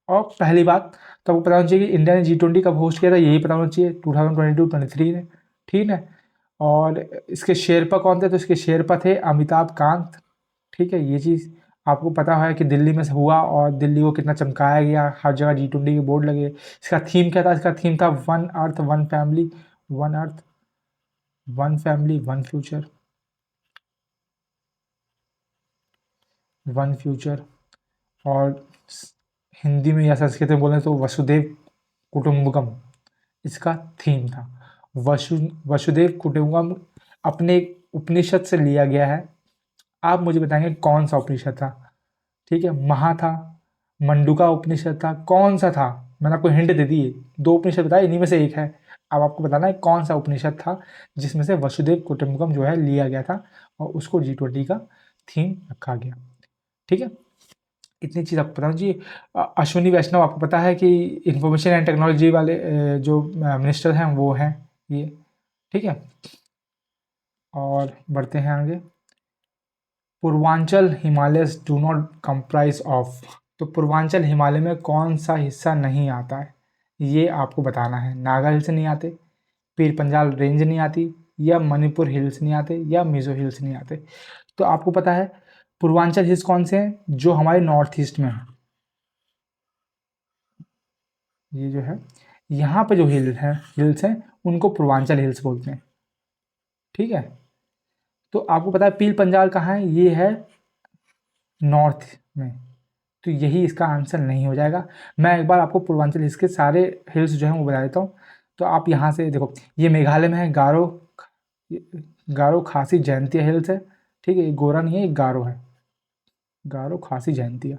और पहली बात तो आपको पता होना चाहिए कि इंडिया ने G20 कब होस्ट किया था, यही पता होना चाहिए, 2022-23 में। ठीक है, और इसके शेरपा कौन थे? तो इसके शेरपा थे अमिताभ कांत। ठीक है, ये चीज़ आपको पता है कि दिल्ली में से हुआ और दिल्ली को कितना चमकाया गया, हर जगह G20 के बोर्ड लगे। इसका थीम क्या था? इसका थीम था one earth one family, one earth one family one future, one future. और हिंदी में या संस्कृत में बोलें तो वसुदेव कुटुंबकम इसका थीम था। वसुदेव कुटुंबकम अपने उपनिषद से लिया गया है। आप मुझे बताएंगे कौन सा उपनिषद था। ठीक है, महा था, मंडूका उपनिषद था, कौन सा था? मैंने आपको हिंट दे दी, 2 उपनिषद बताए, इन्हीं में से एक है। अब आपको बताना है कौन सा उपनिषद था जिसमें से वसुदेव कुटुंबकम जो है लिया गया था और उसको G20 का थीम रखा गया। ठीक है, इतनी चीज़ आपको पता होनी चाहिए। अश्विनी वैष्णव आपको पता है कि इंफॉर्मेशन एंड टेक्नोलॉजी वाले जो मिनिस्टर हैं वो हैं ये। ठीक है, और बढ़ते हैं आगे। Purvanchal Himalayas do not comprise of, तो पूर्वांचल हिमालय में कौन सा हिस्सा नहीं आता है, ये आपको बताना है। नागा हिल्स नहीं आते, पीर पंजाल रेंज नहीं आती, या मणिपुर हिल्स नहीं आते, या मिजो हिल्स नहीं आते। तो आपको पता है पूर्वांचल हिल्स कौन से हैं? जो हमारे नॉर्थ ईस्ट में है। ये जो है यहाँ पे जो हिल्स हैं उनको पूर्वांचल हिल्स बोलते हैं। ठीक है, तो आपको पता है पीर पंजाल कहाँ है? ये है नॉर्थ में, तो यही इसका आंसर नहीं हो जाएगा। मैं एक बार आपको पूर्वांचल हिल्स के सारे हिल्स जो हैं वो बता देता हूँ। तो आप यहाँ से देखो, ये मेघालय में है, गारो खासी जयंतिया हिल्स है। ठीक है, ये गोरा नहीं है, ये गारो है, गारो खासी जयंतिया।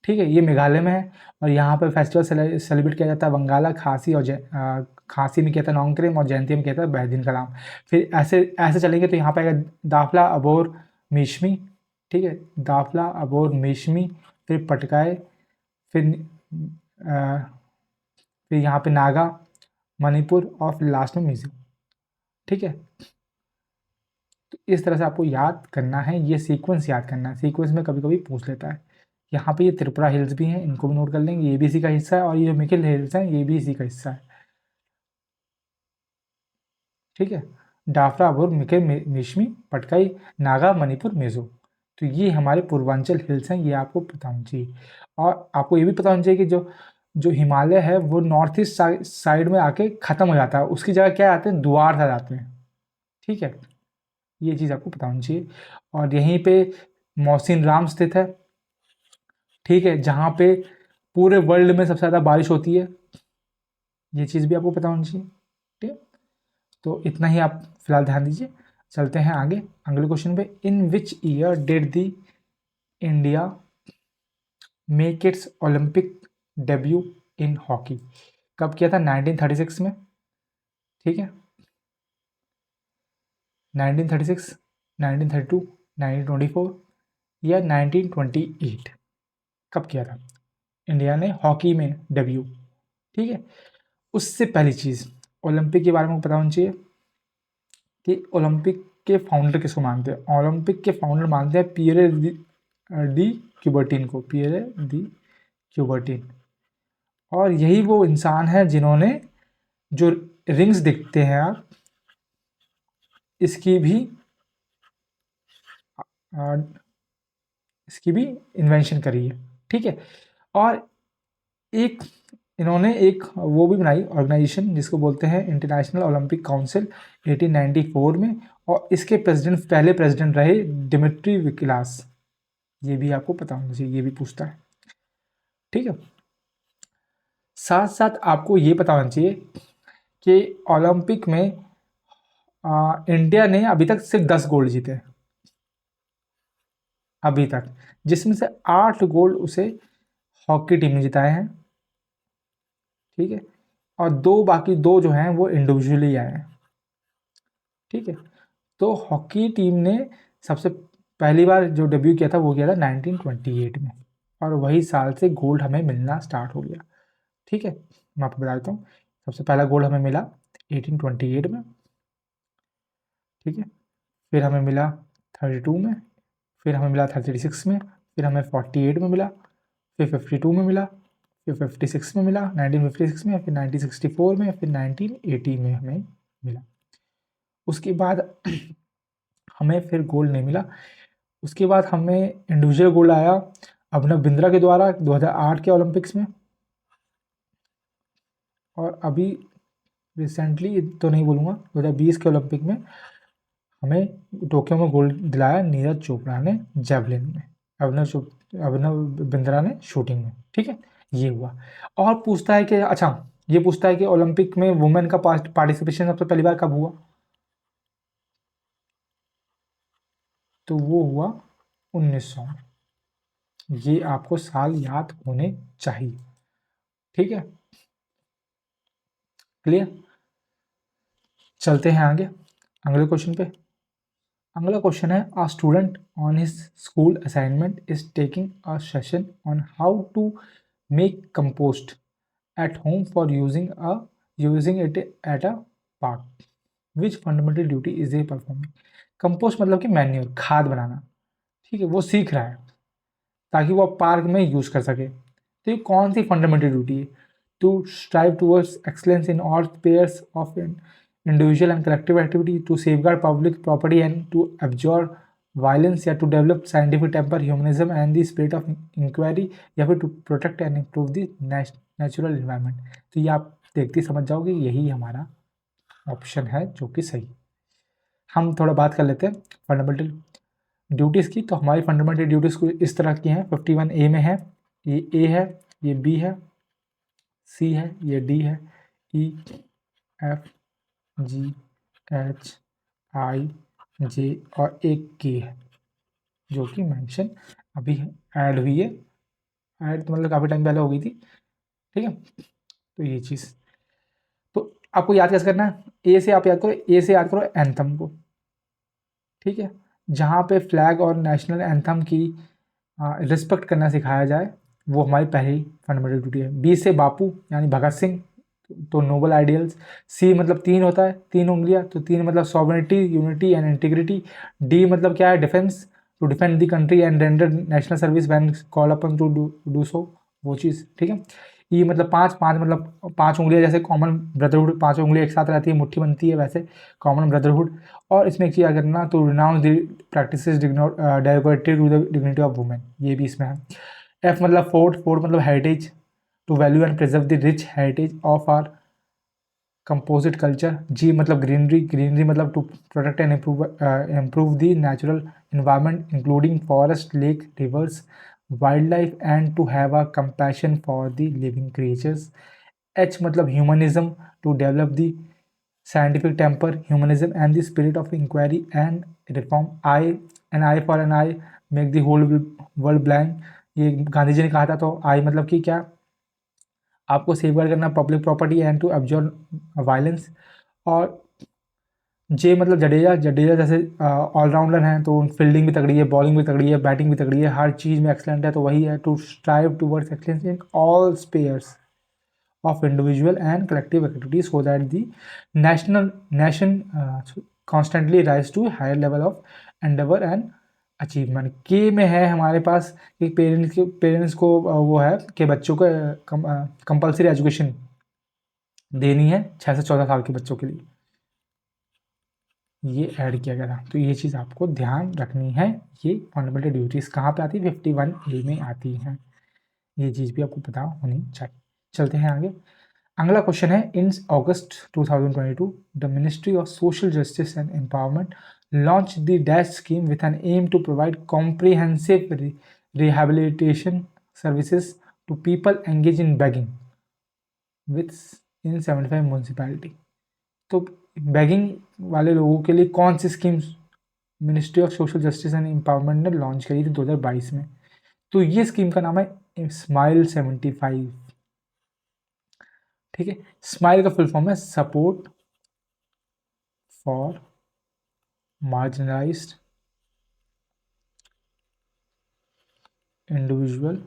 ठीक है, ये मेघालय में है और यहाँ पर फेस्टिवल सेलिब्रेट किया जाता है बंगाला, खासी और खासी में कहता है नोंगक्रेम और जयंतिया में कहता है बहदीन कलाम। फिर ऐसे ऐसे चलेंगे तो यहाँ पे आएगा दाफला अबोर मिशमी। ठीक है, दाफला अबोर मिशमी, फिर पटकाए, फिर फिर यहाँ पे नागा, मणिपुर और फिर लास्ट में मिजो। ठीक है, तो इस तरह से आपको याद करना है, ये सीक्वेंस याद करना है। सीक्वेंस में कभी कभी पूछ लेता है। यहाँ पे ये त्रिपुरा हिल्स भी हैं, इनको भी नोट कर लेंगे, ये भी इसी का हिस्सा है, और ये जो मिकिल हिल्स हैं ये भी इसी का हिस्सा है। ठीक है, डाफरा अबोर मिकिल मिशमी पटकाई नागा मणिपुर मिजो, तो ये हमारे पूर्वांचल हिल्स हैं, ये आपको पता होना चाहिए। और आपको ये भी पता होना चाहिए कि जो जो हिमालय है वो नॉर्थ ईस्ट साइड में आके ख़त्म हो जाता है, उसकी जगह क्या आते हैं? द्वार आ जाते हैं। ठीक है, ये चीज़ आपको पता होनी चाहिए। और यहीं पे मौसिन राम स्थित है। ठीक है, जहाँ पे पूरे वर्ल्ड में सबसे ज़्यादा बारिश होती है, ये चीज़ भी आपको पता होनी चाहिए। ठीक है, तो इतना ही आप फिलहाल ध्यान दीजिए। चलते हैं आगे अगले क्वेश्चन पे। In which year did the India make its Olympic debut in hockey? कब किया था? 1936 में। ठीक है, 1936, 1932, 1924 या 1928? कब किया था इंडिया ने हॉकी में डेब्यू? ठीक है, उससे पहली चीज़ ओलंपिक के बारे में पता होना चाहिए कि ओलंपिक के फाउंडर किसको मानते हैं। ओलंपिक के फाउंडर मानते हैं पियरे डी क्यूबर्टिन को, पियरे डी क्यूबर्टिन। और यही वो इंसान है जिन्होंने जो रिंग्स दिखते हैं आप, इसकी भी इन्वेंशन करी है। ठीक है, और एक इन्होंने एक वो भी बनाई ऑर्गेनाइजेशन जिसको बोलते हैं इंटरनेशनल ओलंपिक काउंसिल 1894 में, और इसके प्रेसिडेंट पहले प्रेसिडेंट रहे डिमिट्री विकिलास। ये भी आपको पता होना चाहिए, ये भी पूछता है। ठीक है, साथ साथ आपको ये पता होना चाहिए कि ओलंपिक में इंडिया ने अभी तक सिर्फ 10 गोल्ड जीते हैं अभी तक, जिसमें से 8 गोल्ड उसे हॉकी टीम ने जिताए हैं। ठीक है, और बाकी दो जो हैं वो इंडिविजुअली आए हैं। ठीक है, तो हॉकी टीम ने सबसे पहली बार जो डेब्यू किया था वो किया था 1928 में, और वही साल से गोल्ड हमें मिलना स्टार्ट हो गया। ठीक है, मैं आपको बता देता हूँ, सबसे पहला गोल्ड हमें मिला 1828 में। ठीक है, फिर हमें मिला 32 में, फिर हमें मिला 36 में, फिर हमें 48 में मिला, फिर 52 में मिला, फिर 56 में मिला 1956 में, फिर 1964 में, फिर 1980 में हमें मिला। उसके बाद हमें फिर गोल्ड नहीं मिला। उसके बाद हमें इंडिविजुअल गोल्ड आया अभिनव बिंद्रा के द्वारा 2008 के ओलंपिक्स में, और अभी रिसेंटली तो नहीं बोलूँगा, 2020 के ओलंपिक में हमें टोक्यो में गोल्ड दिलाया नीरज चोपड़ा ने जेवलिन में, अभिनव बिंद्रा ने शूटिंग में। ठीक है, ये हुआ। और पूछता है कि अच्छा, ये पूछता है कि ओलंपिक में वुमेन का पार्टिसिपेशन सबसे पहली बार कब हुआ? तो वो हुआ 1900 में। ये आपको साल याद होने चाहिए, ठीक है, क्लियर। चलते हैं आगे अगले क्वेश्चन पे। अगला क्वेश्चन है, a student on his school assignment is taking a session on how to make compost at home for using it at a park, which fundamental duty is a performing. Compost मतलब कि manure, खाद बनाना, ठीक है, वो सीख रहा है ताकि वो पार्क में यूज कर सके। तो ये कौन सी फंडामेंटल ड्यूटी है? To strive towards excellence in all spheres of individual and collective activity, to safeguard public property and to abjure violence, या to develop scientific temper, humanism and the spirit of inquiry, या फिर to protect and improve the natural environment. तो ये आप देखते ही समझ जाओगे यही हमारा ऑप्शन है जो कि सही। हम थोड़ा बात कर लेते हैं फंडामेंटल ड्यूटीज़ की। तो हमारी फंडामेंटल ड्यूटीज़ को इस तरह की हैं, 51A में है, ये ए है, ये बी है, सी है, ये डी है, E F G H I जे और एक के है जो कि मेंशन अभी ऐड हुई है। ऐड तो मतलब काफ़ी टाइम पहले हो गई थी, ठीक है। तो ये चीज़ तो आपको याद कैसे करना है, ए से आप याद करो, ए से याद करो एंथम को, ठीक है, जहाँ पे फ्लैग और नेशनल एंथम की रिस्पेक्ट करना सिखाया जाए, वो हमारी पहली फंडामेंटल ड्यूटी है। बी से बापू यानी भगत सिंह, तो नोबल आइडियल्स। सी मतलब 3 होता है, 3 उंगलियां, तो 3 मतलब sovereignty, unity and integrity. D मतलब क्या है, defence, to defend the country and render national service when call upon to do so, वो चीज़, ठीक है। ई मतलब 5, 5 मतलब 5 उंगलियां, जैसे कॉमन ब्रदरहुड, 5 उंगलियां एक साथ रहती है, मुट्ठी बनती है, वैसे कॉमन ब्रदरहुड। और इसमें एक चीज़ याद करना, तो renounce the practices derogatory to the dignity of women, ये भी इसमें है। एफ मतलब फोर्ट, फोर्ट मतलब heritage, to value and preserve the rich heritage of our composite culture. G मतलब ग्रीनरी, ग्रीनरी मतलब to protect and improve the natural environment including forest, lake, rivers, wildlife and to have a compassion for the living creatures. H मतलब humanism, to develop the scientific temper, humanism and the spirit of inquiry and reform. I, an eye for an eye make the whole world blind, ये गांधी जी ने कहा था। तो आई मतलब कि क्या, आपको सेफगार्ड करना public property and to abjure violence. और जे मतलब जडेजा, जडेजा जैसे ऑलराउंडर हैं, तो फील्डिंग भी तगड़ी है, बॉलिंग भी तगड़ी है, बैटिंग भी तगड़ी है, हर चीज़ में एक्सलेंट है, तो वही है, to strive towards excellence in all spheres of individual and collective activities so that the nation constantly rise to higher level of endeavour and achievement. के में है हमारे पास कि पेरेंट्स को वो है कि बच्चों को कंपल्सरी एजुकेशन देनी है 6 से 14 साल के बच्चों के लिए, ये ऐड किया गया था। तो ये चीज़ आपको ध्यान रखनी है। ये फंडामेंटल ड्यूटीज़ कहाँ पे आती है, 51A में आती हैं, ये चीज़ भी आपको पता होनी चाहिए। चलते हैं आगे। अगला क्वेश्चन है, in August 2022 the ministry of social justice and empowerment launch the dash scheme with an aim to provide comprehensive rehabilitation services to people engaged in begging within 75 municipality. तो बेगिंग वाले लोगों के लिए कौन सी schemes ministry of social justice and empowerment ने launch करी थी 2022 में? तो ये स्कीम का नाम है स्माइल 75, ठीक है। स्माइल का फुल फॉर्म है support for marginalised individual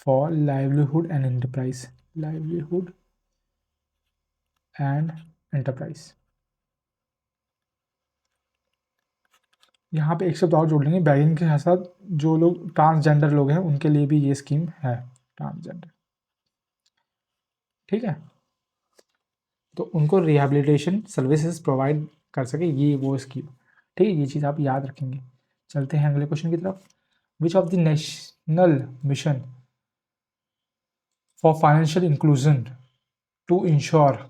for livelihood and enterprise, livelihood and enterprise. यहाँ पे एक शब्द और जोड़ लेंगे बैगिंग के साथ, जो लोग ट्रांसजेंडर लोग हैं उनके लिए भी ये स्कीम है, ट्रांसजेंडर, ठीक है, तो उनको रिहेबिलिटेशन सर्विसेज प्रोवाइड कर सके, ये वो स्कीम, ठीक है। ये चीज़ आप याद रखेंगे। चलते हैं अगले क्वेश्चन की तरफ। Which of the national mission for financial inclusion to ensure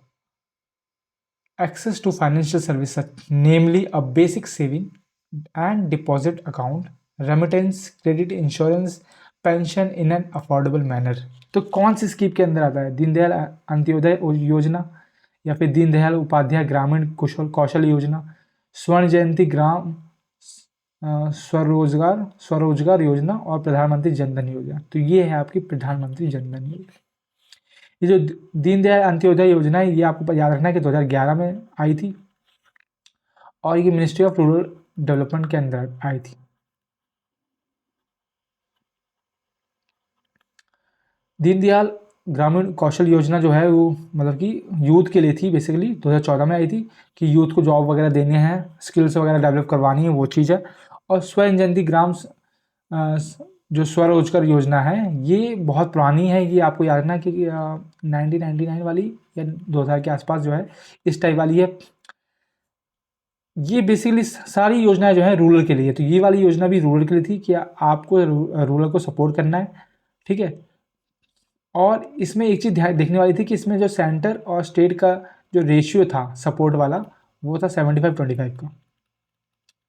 access to financial services, namely a basic saving and deposit account, remittance, credit, insurance, pension in an affordable manner। तो कौन सी स्कीम के अंदर आता है? दीनदयाल अंत्योदय योजना, या फिर दीनदयाल उपाध्याय ग्रामीण कौशल योजना, स्वर्ण जयंती ग्राम स्वरोजगार योजना और प्रधानमंत्री जन धन योजना। तो ये है आपकी प्रधानमंत्री जन धन योजना। ये जो दीनदयाल अंत्योदय योजना है, ये आपको याद रखना है कि 2011 में आई थी और ये मिनिस्ट्री ऑफ रूरल डेवलपमेंट के अंदर आई थी। दीनदयाल ग्रामीण कौशल योजना जो है वो मतलब कि यूथ के लिए थी, बेसिकली 2014 में आई थी कि यूथ को जॉब वगैरह देने हैं, स्किल्स वगैरह डेवलप करवानी है, वो चीज़ है। और स्वयं जयंती ग्राम जो स्वरोजगार योजना है ये बहुत पुरानी है, ये आपको याद रखना कि 1999 वाली या 2000 के आसपास जो है इस टाइप वाली है। ये बेसिकली सारी योजनाएं जो है रूरल के लिए, तो ये वाली योजना भी रूरल के लिए थी कि आपको रूरल को सपोर्ट करना है, ठीक है। और इसमें एक चीज़ ध्यान देखने वाली थी कि इसमें जो सेंटर और स्टेट का जो रेशियो था सपोर्ट वाला वो था 75-25 का।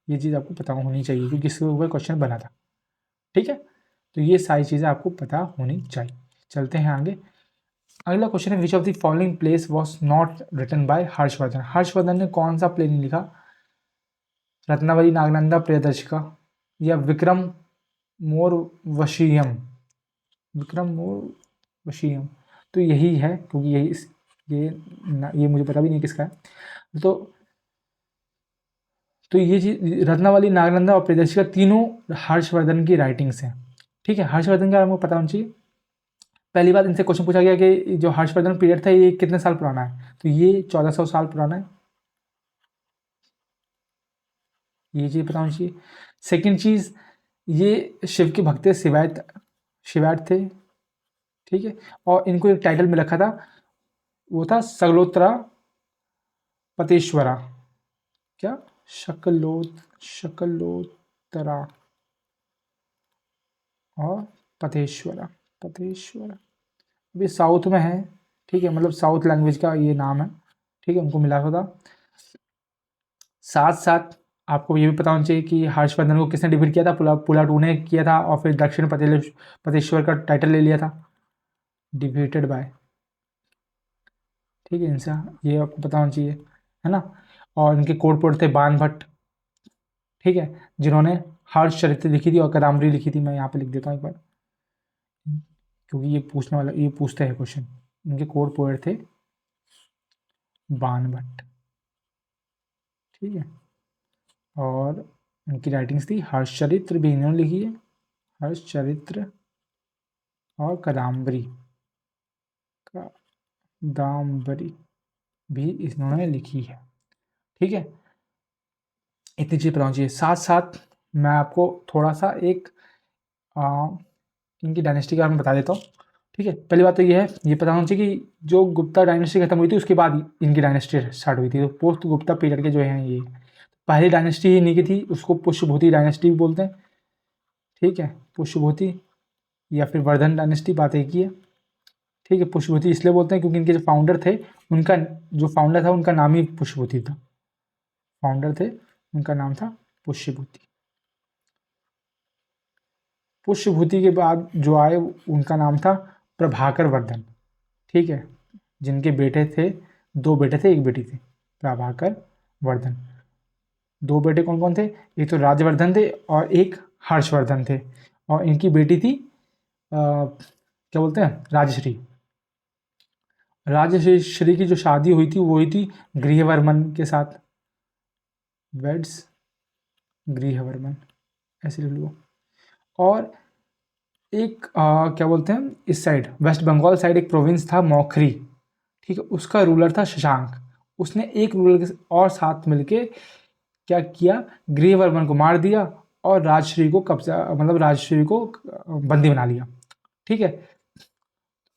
ये चीज़ आपको पता होनी चाहिए क्योंकि इसके ऊपर क्वेश्चन बना था, ठीक है। तो ये सारी चीज़ें आपको पता होनी चाहिए। चलते हैं आगे। अगला क्वेश्चन है which of the following plays was not written by Harshavardhan. Harshavardhan ने कौन सा प्ले नहीं लिखा? रत्नावली नागनंदा प्रियदर्शिका या विक्रम मोर वशीयम। विक्रम मोर वशीयम तो यही है क्योंकि यही ये मुझे पता भी नहीं किसका है। तो ये चीज रत्नावली नागनंदा और प्रियदर्शिका तीनों हर्षवर्धन की राइटिंग्स हैं, ठीक है। हर्षवर्धन का हमको पता होना चाहिए। पहली बात इनसे क्वेश्चन पूछा गया कि जो हर्षवर्धन पीरियड था ये कितने साल पुराना है, तो ये 1400 साल पुराना है, ये चीज़ पता होनी चाहिए। सेकेंड चीज़, ये शिव के भक्त शिवायत थे, ठीक है। और इनको एक टाइटल में रखा था, वो था सकलोत्तरा पतेश्वरा। क्या? शकलोत्तरा और पतेश्वरा भी साउथ में है, ठीक है, मतलब साउथ लैंग्वेज का ये नाम है, ठीक है, उनको मिला हुआ था। साथ साथ आपको ये भी पता होना चाहिए कि हर्षवर्धन को किसने डिफीट किया था? पुलाटू ने किया था और फिर दक्षिण पतेश्वर का टाइटल ले लिया था, डिफीटेड बाय, ठीक है। इनसे ये आपको पता होना चाहिए, है ना। और इनके कोड पोड थे बाण भट्ट, ठीक है, जिन्होंने हर्ष चरित्र लिखी थी और कदम्बरी लिखी थी। मैं यहाँ पे लिख देता हूँ एक बार क्योंकि ये पूछते हैं क्वेश्चन। इनके कोड पोएट थे बाण भट्ट, ठीक है। और इनकी राइटिंग्स थी हर्षचरित्र भी इन्होंने लिखी है, हर्षचरित्र और कदम्बरी भी इन्होंने लिखी है, ठीक है। इतनी चीज़ पता होनी चाहिए। साथ साथ मैं आपको थोड़ा सा एक इनकी डायनेस्टी के बारे में बता देता हूँ, ठीक है। पहली बात तो ये है, ये पता होना चाहिए कि जो गुप्ता डायनेस्टी खत्म हुई थी उसके बाद इनकी डायनेस्टी स्टार्ट हुई थी। तो पोस्ट गुप्ता पीरियड के जो हैं ये पहली डायनेस्टी ही इन्हीं की थी, उसको पुष्यभूति डायनेस्टी भी बोलते हैं, ठीक है। पुष्यभूति या फिर वर्धन डायनेस्टी, बात एक ही है, ठीक है। पुष्यभूति इसलिए बोलते हैं क्योंकि इनके जो फाउंडर थे उनका नाम ही पुष्यभूति था। फाउंडर थे उनका नाम था पुष्यभूति। पुष्यभूति के बाद जो आए उनका नाम था प्रभाकर वर्धन, ठीक है। जिनके बेटे थे, 2 बेटे थे, 1 बेटी थी, प्रभाकर वर्धन। 2 बेटे कौन कौन थे? एक तो राजवर्धन थे और एक हर्षवर्धन थे। और इनकी बेटी थी क्या बोलते हैं, राजश्री। राजश्री की जो शादी हुई थी वो हुई थी गृहवर्मन के साथ, वेड्स गृहवर्मन, ऐसे लिख लो। और एक क्या बोलते हैं, इस साइड वेस्ट बंगाल साइड एक प्रोविंस था मौखरी, ठीक है, उसका रूलर था शशांक। उसने एक रूलर के और साथ मिलके क्या किया, गृहवर्मन को मार दिया और राजश्री को बंदी बना लिया, ठीक है।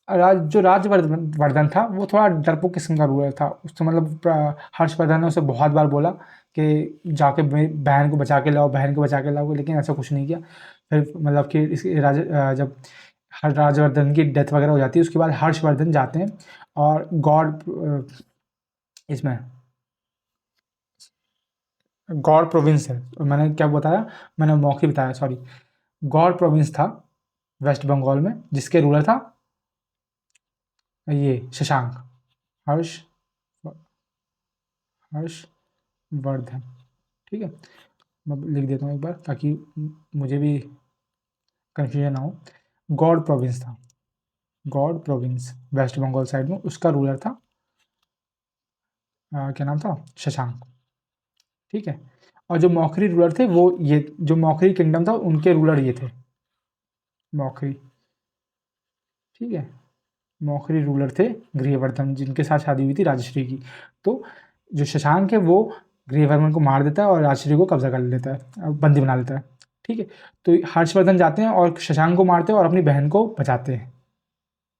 जो राजवर्धन था वो थोड़ा डरपोक किस्म का रूलर था। उससे मतलब हर्षवर्धन ने उसे बहुत बार बोला कि जाके बहन को बचा के लाओ, लेकिन ऐसा कुछ नहीं किया। फिर मतलब कि जब राजवर्धन की डेथ वगैरह हो जाती है उसके बाद हर्षवर्धन जाते हैं और इसमें गौड़ प्रोविंस है, मैंने क्या बताया, मैंने मौखी बताया, सॉरी। गौड़ प्रोविंस था वेस्ट बंगाल में जिसके रूलर था ये शशांक, हर्षवर्धन, ठीक है, मैं लिख देता हूँ एक बार ताकि मुझे भी कन्फ्यूजन ना हो। गौड़ प्रोविंस था, Gaur province west Bengal side में, उसका रूलर था क्या नाम था, शशांक। ठीक है, और जो मौखरी रूलर थे वो ये, जो मौखरी किंगडम था उनके रूलर ये थे, मौखरी। ठीक है, मौखरी रूलर थे गृहवर्धन, जिनके साथ शादी हुई थी राजश्री की। तो जो शशांक है वो गृहवर्धन को मार देता है और राजश्री को कब्जा कर लेता है, बंदी बना लेता है। ठीक है, तो हर्षवर्धन जाते हैं और शशांक को मारते हैं और अपनी बहन को बचाते हैं।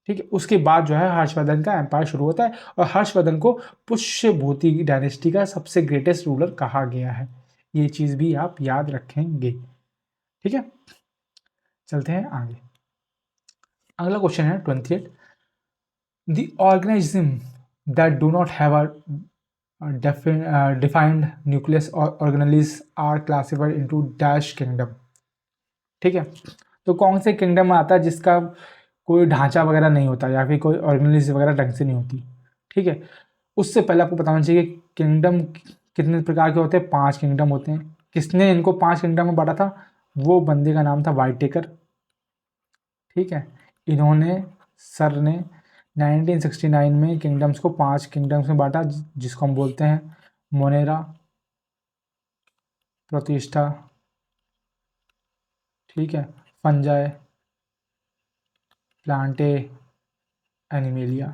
ठीक है, उसके बाद जो है हर्षवर्धन का एम्पायर शुरू होता है, और हर्षवर्धन को पुष्यभूति डायनेस्टी का सबसे ग्रेटेस्ट रूलर कहा गया है। ये चीज़ भी आप याद रखेंगे। ठीक है, चलते हैं आगे। अगला क्वेश्चन है 28। The organism that do not have a defined nucleus or organelles are classified into dash kingdom। ठीक है, तो कौन से किंगडम में आता है जिसका कोई ढांचा वगैरह नहीं होता या फिर कोई ऑर्गेनलिज वगैरह ढंग से नहीं होती। ठीक है, उससे पहले आपको बताना चाहिए कि किंगडम कितने प्रकार के होते हैं। 5 किंगडम होते हैं। किसने इनको 5 किंगडम में बांटा था? वो बंदे का नाम था वाइट टेकर। ठीक है, इन्होंने, सर ने 1969 में किंगडम्स को 5 किंगडम्स में बांटा, जिसको हम बोलते हैं मोनेरा, प्रतिष्ठा, ठीक है, फंजाई, प्लांटे, एनिमेलिया।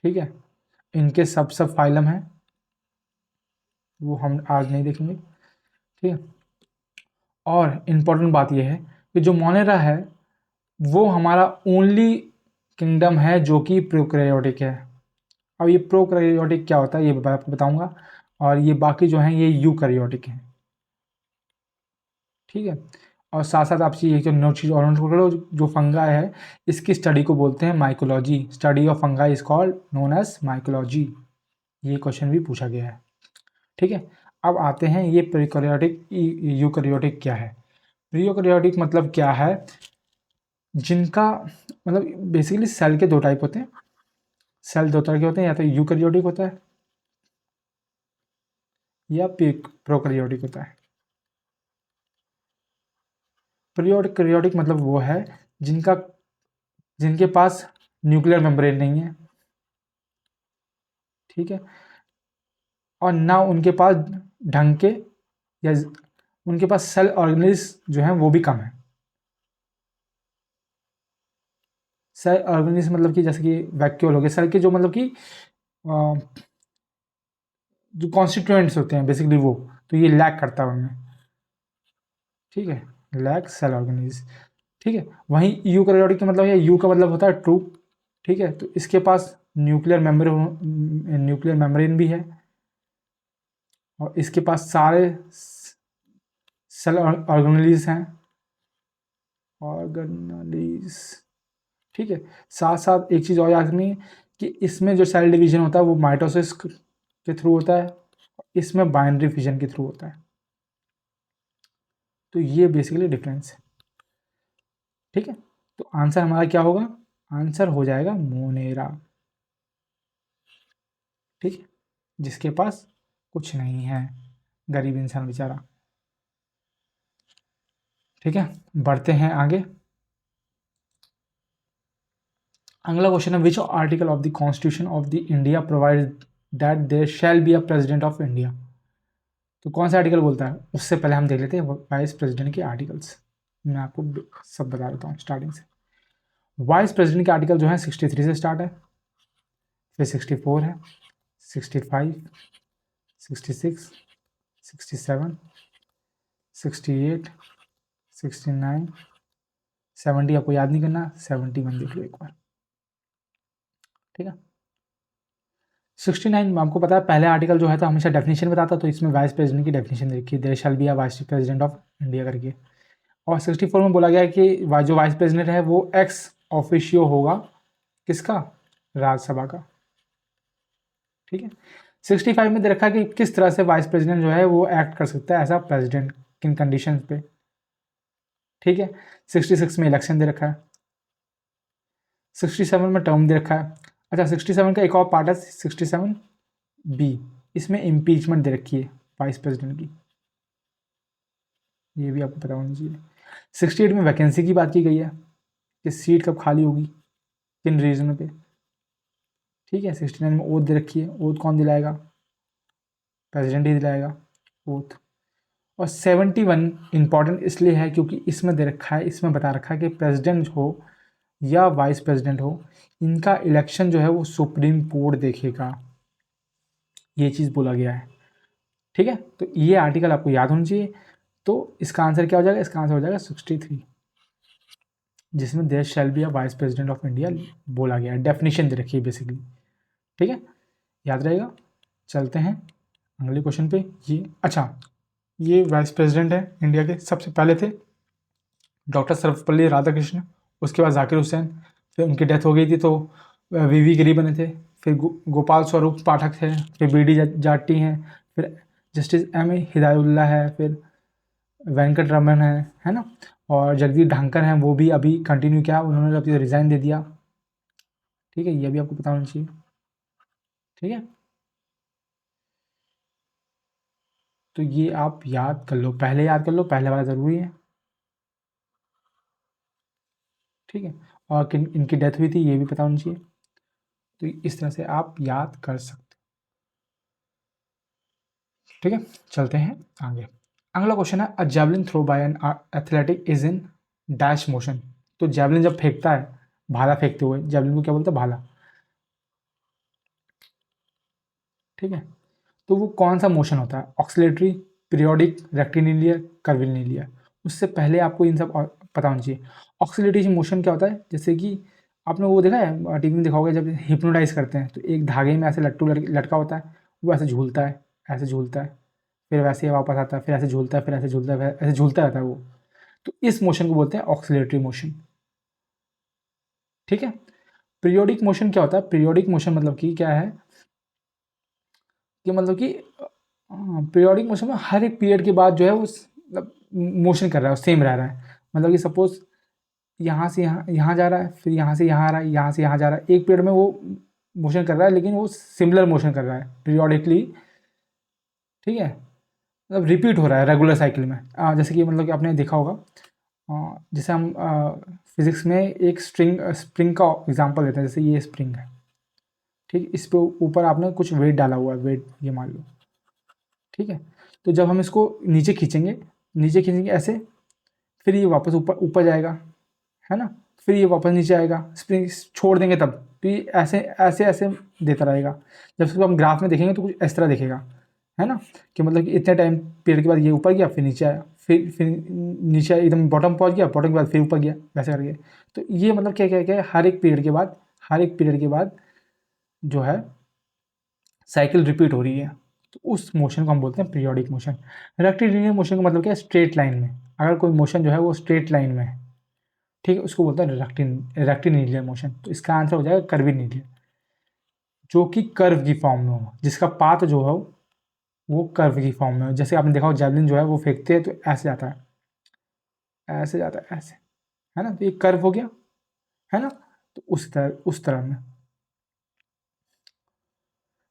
ठीक है, इनके सब फाइलम हैं, वो हम आज नहीं देखेंगे। ठीक है, और इम्पोर्टेंट बात यह है कि जो मोनेरा है वो हमारा ओनली किंगडम है जो कि प्रोकैरियोटिक है। अब ये प्रोकैरियोटिक क्या होता है ये मैं आपको बताऊंगा, और ये बाकी जो हैं ये यूकैरियोटिक हैं। ठीक है, और साथ साथ आप ये जो नोट चीज़ और नोट करो, जो फंगा है इसकी स्टडी को बोलते हैं mycology. Study of fungi is called known as mycology. ये क्वेश्चन भी पूछा गया है। ठीक है, अब आते हैं ये प्रोकैरियोटिक यूकैरियोटिक क्या है। प्रोकैरियोटिक मतलब क्या है? जिनका मतलब बेसिकली सेल के 2 टाइप होते हैं। सेल 2 तरह के होते हैं, या तो यूकैरियोटिक होता है या प्रोकैरियोटिक होता है। प्रोकैरियोटिक मतलब वो है जिनका जिनके पास न्यूक्लियर मेम्ब्रेन नहीं है। ठीक है, और ना उनके पास ढंग के, या उनके पास सेल ऑर्गेनिज्म जो है वो भी कम है। सेल ऑर्गेनिज्म मतलब कि जैसे कि वैक्यूल हो गए, सेल के जो मतलब कि जो कॉन्स्टिट्यूएंट्स होते हैं बेसिकली वो, तो ये लैक करता है उनमें। ठीक है, लैक सेल ऑर्गेनिज्म। ठीक है, वहीं यूकैरियोटिक का मतलब है, यू का मतलब होता है ट्रू। ठीक है, तो इसके पास न्यूक्लियर मेम्ब्रेन भी है, और इसके पास सारे सेल ऑर्गेनेलिज हैं, ऑर्गेनेलिज। ठीक है, साथ साथ एक चीज़ और याद रखनी है कि इसमें जो सेल डिवीजन होता है वो माइटोसिस के थ्रू होता है, इसमें बाइनरी फिजन के थ्रू होता है। तो ये बेसिकली डिफरेंस है। ठीक है, तो आंसर हमारा क्या होगा? आंसर हो जाएगा मोनेरा। ठीक है, जिसके पास कुछ नहीं है, गरीब इंसान बेचारा। ठीक है, बढ़ते हैं आगे। अगला क्वेश्चन है, which article of the constitution of the India provide that there shall be a president of India. तो कौन सा आर्टिकल बोलता है? उससे पहले हम देख लेते हैं वाइस प्रेसिडेंट के आर्टिकल्स। मैं आपको सब बता देता हूँ स्टार्टिंग से। वाइस प्रेसिडेंट के आर्टिकल जो है 63 से स्टार्ट है, फिर 64 है, 65, 66, 67, 68, 69, 70 आपको याद नहीं करना, 71 देख लो एक बार। ठीक है, 69 आपको पता है पहले आर्टिकल जो है तो हमेशा डेफिनेशन बताता, तो इसमें वाइस प्रेसिडेंट की डेफिनेशन दे रखी है, there shall be a vice president of India करके। और 64 में बोला गया है कि जो वाइस प्रेसिडेंट है वो एक्स ऑफिशियो होगा, किसका? राज्यसभा का। ठीक है, 65 में दे रखा है कि किस तरह से वाइस प्रेसिडेंट जो है वो एक्ट कर सकता है एज अ प्रेसिडेंट, किन कंडीशन पे। ठीक है, 66 में इलेक्शन दे रखा है, 67 में टर्म दे रखा है। अच्छा, 67 का एक और पार्ट है 67 बी, इसमें इम्पीचमेंट दे रखी है वाइस प्रेसिडेंट की, ये भी आपको पता होना चाहिए। 68 में वैकेंसी की बात की गई है कि सीट कब खाली होगी, किन रीजनों पे, ठीक है। 69 में ओथ दे रखी है, ओथ कौन दिलाएगा, प्रेसिडेंट ही दिलाएगा ओथ। और 71 इंपॉर्टेंट इसलिए है क्योंकि इसमें दे रखा है, इसमें बता रखा है कि प्रेसिडेंट हो या वाइस प्रेसिडेंट हो, इनका इलेक्शन जो है वो सुप्रीम कोर्ट देखेगा, ये चीज़ बोला गया है, ठीक है। तो ये आर्टिकल आपको याद होना चाहिए। तो इसका आंसर क्या हो जाएगा, इसका आंसर हो जाएगा 63, जिसमें there shall be a vice president of India बोला गया है, डेफिनेशन दे रखी है बेसिकली, ठीक है, याद रहेगा। चलते हैं अगले क्वेश्चन पे। ये अच्छा, ये वाइस प्रेसिडेंट है इंडिया के, सबसे पहले थे डॉक्टर सर्वपल्ली राधाकृष्ण, उसके बाद जाकिर हुसैन, फिर उनकी डेथ हो गई थी तो वीवी गिरी बने थे, फिर गोपाल स्वरूप पाठक थे, फिर बी डी जाट्टी हैं, फिर जस्टिस एम ए हिदायुल्लाह है, फिर वेंकट रमन है ना, और जगदीप ढांकर हैं, वो भी अभी कंटिन्यू किया, उन्होंने अभी रिज़ाइन दे दिया, ठीक है, ये भी आपको पता होना चाहिए, ठीक है। तो ये आप याद कर लो, पहले याद कर लो, पहले वाला ज़रूरी है, ठीक है। और किन इनकी डेथ हुई थी ये भी पता होना चाहिए, तो इस तरह से आप याद कर सकते, ठीक है। चलते हैं आगे। अगला क्वेश्चन है, a javelin throw by an athletic is in dash motion. तो जैवलिन जब फेंकता है, भाला फेंकते हुए, जैवलिन को क्या बोलते हैं, भाला, ठीक है। तो वो कौन सा मोशन होता है, ऑक्सीलेटरी, पीरियोडिक, रेक्टिलिनियर, कर्विलिनियर। उससे पहले आपको इन सब पता होना चाहिए। ऑक्सीलेटरी मोशन क्या होता है, जैसे कि आपने वो देखा है टीवी में, देखा होगा, जब हिप्नोटाइज करते हैं तो एक धागे में ऐसे लट्टू लटका होता है, वो ऐसे झूलता है, ऐसे झूलता है, फिर वैसे ही वापस आता है, फिर ऐसे झूलता है, फिर ऐसे झूलता है, ऐसे झूलता रहता है वो। तो इस मोशन को बोलते हैं ऑक्सीलेटरी मोशन, ठीक है। पीरियोडिक मोशन क्या होता है, पीरियोडिक मोशन मतलब कि क्या है कि मतलब कि पीरियोडिक मोशन में हर एक पीरियड के बाद जो है वो मतलब मोशन कर रहा है, सेम रह रहा है। मतलब कि सपोज यहाँ से यहाँ जा रहा है, फिर यहाँ से यहाँ आ रहा है, यहाँ से यहाँ जा रहा है, एक पीरियड में वो मोशन कर रहा है, लेकिन वो सिमिलर मोशन कर रहा है पीरियोडिकली, ठीक है। मतलब रिपीट हो रहा है रेगुलर साइकिल में। जैसे कि मतलब कि आपने देखा होगा, जैसे हम फिजिक्स में एक स्प्रिंग का एग्जांपल देते हैं, जैसे ये स्प्रिंग है, ठीक, इस पे ऊपर आपने कुछ वेट डाला हुआ है, वेट ये मान लो, ठीक है। तो जब हम इसको नीचे खींचेंगे ऐसे, फिर ये वापस ऊपर ऊपर जाएगा, है ना, फिर ये वापस नीचे आएगा, स्प्रिंग छोड़ देंगे तब, तो ये ऐसे ऐसे ऐसे देता रहेगा। जब इसको हम ग्राफ में देखेंगे तो कुछ इस तरह दिखेगा, है ना, कि मतलब कि इतने टाइम पीरियड के बाद ये ऊपर गया, फिर नीचे आया, फिर नीचे एकदम बॉटम पहुंच गया, बॉटम के बाद फिर ऊपर गया, वैसे करके। तो ये मतलब क्या क्या क्या, हर एक पीरियड के बाद जो है साइकिल रिपीट हो रही है, तो उस मोशन को हम बोलते हैं पीरियोडिक मोशन। रेक्टिलिनियर मोशन का मतलब क्या है, स्ट्रेट लाइन में, अगर कोई मोशन जो है वो स्ट्रेट लाइन में है, ठीक है, उसको बोलते हैं रेक्टिलिनियर मोशन। तो इसका आंसर हो जाएगा कर्विलिनियर, जो कि कर्व की फॉर्म में हो, जिसका पाथ जो है वो कर्व की फॉर्म में हो। जैसे आपने देखा हो जैवलिन जो है वो फेंकते हैं तो ऐसे जाता है, ऐसे जाता है, ऐसे, है ना, तो ये कर्व हो गया, है ना। तो उस तरह में,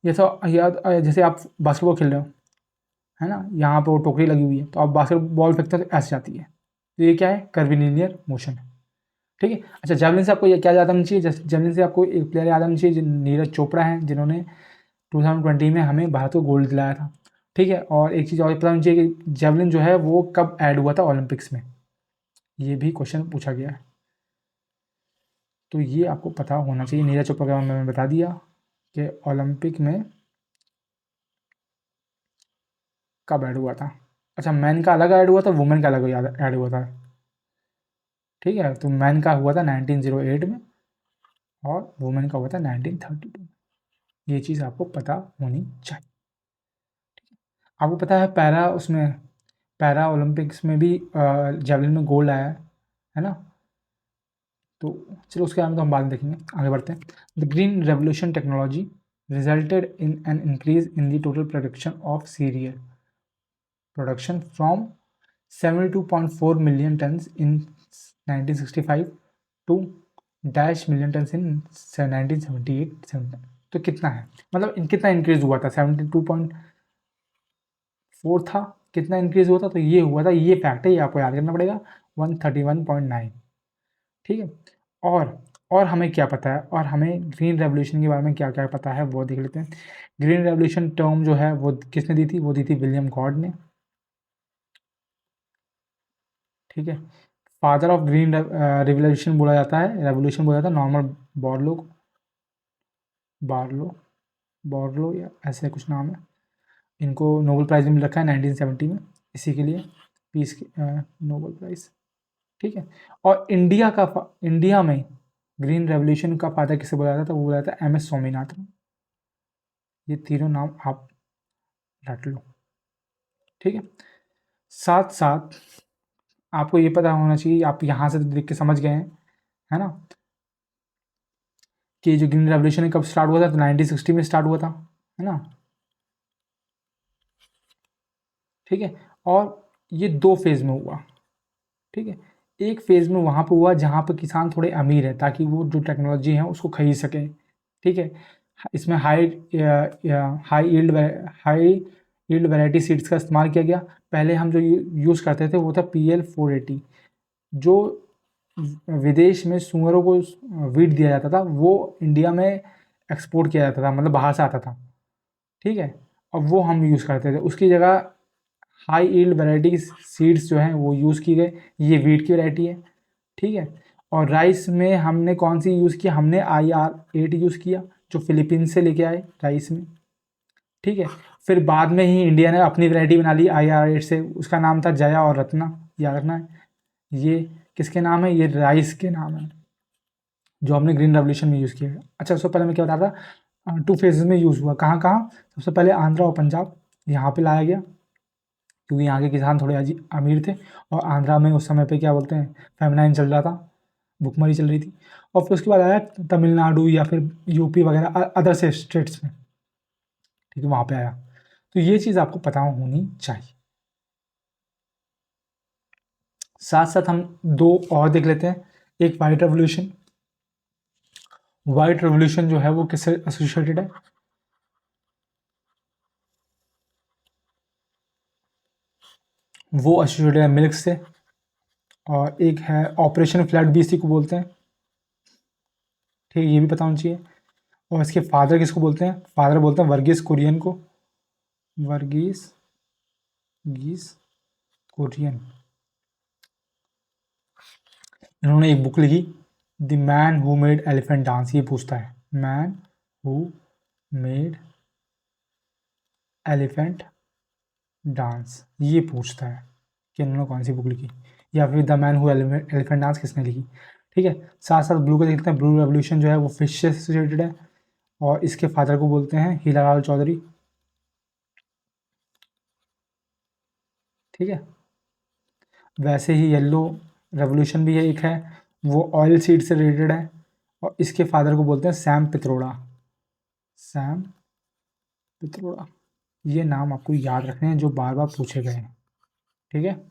जैसा याद, जैसे आप बास्केटबॉल खेल रहे हो, है ना, यहाँ पे वो टोकरी लगी हुई है, तो आप बास्केटबॉल फेंकते हैं तो ऐसे जाती है, तो ये क्या है, कर्विलिनियर मोशन है, ठीक है। अच्छा, जैवलिन से आपको ये क्या याद आना चाहिए, जैवलिन से आपको एक प्लेयर याद आना चाहिए, नीरज चोपड़ा हैं, जिन्होंने 2020 में हमें भारत को गोल्ड दिलाया था, ठीक है। और एक चीज़ और पता होनी चाहिए कि जैवलिन जो है वो कब ऐड हुआ था ओलंपिक्स में, ये भी क्वेश्चन पूछा गया है, तो ये आपको पता होना चाहिए। नीरज चोपड़ा का मैंने बता दिया कि ओलंपिक में कब ऐड हुआ था। अच्छा, मैन का अलग ऐड हुआ था, वुमेन का अलग ऐड हुआ था, ठीक है। तो मैन का हुआ था 1908 में, और वुमेन का हुआ था 1932 में, ये चीज़ आपको पता होनी चाहिए। आपको पता है पैरा ओलंपिक्स में भी जेवलिन में गोल्ड आया है ना। तो चलो उसके बारे में तो हम बाद में देखेंगे, आगे बढ़ते हैं। The green revolution technology resulted in an increase in the total production of cereal production from 72.4 million tons in 1965 to dash million tons in 1978। तो कितना है, मतलब कितना इंक्रीज हुआ था, 72.4 4 था, कितना इंक्रीज हुआ था, तो ये हुआ था, ये फैक्ट है, ये आपको याद करना पड़ेगा 131.9। ठीक है। और हमें क्या पता है, और हमें ग्रीन रेवोल्यूशन के बारे में क्या क्या पता है वो देख लेते हैं। ग्रीन रेवोल्यूशन टर्म जो है वो किसने दी थी, वो दी थी विलियम गॉड ने। ठीक है। फादर ऑफ ग्रीन रेवोल्यूशन बोला जाता है, रेवोल्यूशन बोला जाता है नॉर्मन बॉर्लो, बार्लो बॉर्लो या ऐसे कुछ नाम है। इनको नोबेल प्राइज़ भी मिल रखा है 1970 में इसी के लिए, पीस की नोबेल प्राइज़। ठीक है। और इंडिया में ग्रीन रेवोल्यूशन का फादर किसे बोला जाता था, वो बोला जाता है MS स्वामीनाथन। ये तीनों नाम आप रट लो। ठीक है। साथ साथ आपको ये पता होना चाहिए, आप यहाँ से देख के समझ गए हैं, है ना, कि जो ग्रीन रेवोल्यूशन है कब स्टार्ट हुआ था, तो 1960 में स्टार्ट हुआ था, है ना। ठीक है। और ये 2 फेज़ में हुआ। ठीक है। एक फेज़ में वहाँ पे हुआ जहाँ पे किसान थोड़े अमीर हैं, ताकि वो जो टेक्नोलॉजी है उसको खरीद सकें। ठीक है। इसमें हाई यील्ड वैरायटी सीड्स का इस्तेमाल किया गया। पहले हम जो यूज़ करते थे वो था PL 480, जो विदेश में सूअरों को वीट दिया जाता था, वो इंडिया में एक्सपोर्ट किया जाता था, मतलब बाहर से आता था। ठीक है। अब वो हम यूज़ करते थे, उसकी जगह हाई यील्ड वैरायटी सीड्स जो हैं वो यूज़ की गए। ये वीट की वैरायटी है। ठीक है। और राइस में हमने कौन सी यूज़ किया, हमने IR8 यूज़ किया, जो फिलीपींस से लेके आए राइस में। ठीक है। फिर बाद में ही इंडिया ने अपनी वैरायटी बना ली IR8 से, उसका नाम था जया और रत्ना, याद रखना है। ये किसके नाम है, ये राइस के नाम है, जो हमने ग्रीन रेवोल्यूशन में यूज़ किया है। अच्छा, उससे पहले मैं क्या बता रहा था, 2 फेजेज़ में यूज़ हुआ, कहाँ कहाँ, सबसे पहले आंध्रा और पंजाब, यहाँ पे लाया गया क्योंकि यहाँ के किसान थोड़े अमीर थे, और आंध्रा में उस समय पे क्या बोलते हैं, फेमिनाइन चल रहा था, भुखमरी चल रही थी। और फिर उसके बाद आया तमिलनाडु या फिर यूपी वगैरह अदर से स्टेट्स में। ठीक है, वहाँ पे आया। तो ये चीज़ आपको पता होनी चाहिए। साथ साथ हम 2 और देख लेते हैं। एक वाइट रेवोल्यूशन। वाइट रेवोल्यूशन जो है वो किससे एसोसिएटेड है, वो एसोसिएटेड है मिल्क से। और एक है ऑपरेशन फ्लड भी इसी को बोलते हैं। ठीक है, ये भी पता होना चाहिए। और इसके फादर किसको बोलते हैं, फादर बोलते हैं वर्गीस कुरियन को, वर्गीस गीस कुरियन। इन्होंने एक बुक लिखी, the man who made elephant dance. ये पूछता है, man who made elephant dance, ये पूछता है कि इन्होंने कौन सी बुक लिखी, या फिर the man who elephant dance किसने लिखी। ठीक है। साथ साथ ब्लू को देखते हैं। ब्लू रेवोल्यूशन जो है वो फिश से एसोसिएटेड है, और इसके फादर को बोलते हैं हीरालाल चौधरी। ठीक है। वैसे ही येलो रेवोल्यूशन भी एक है, वो ऑयल सीड से रिलेटेड है, और इसके फादर को बोलते हैं सैम पित्रोड़ा। सैम पित्रोड़ा, ये नाम आपको याद रखने हैं जो बार बार पूछे गए हैं। ठीक है।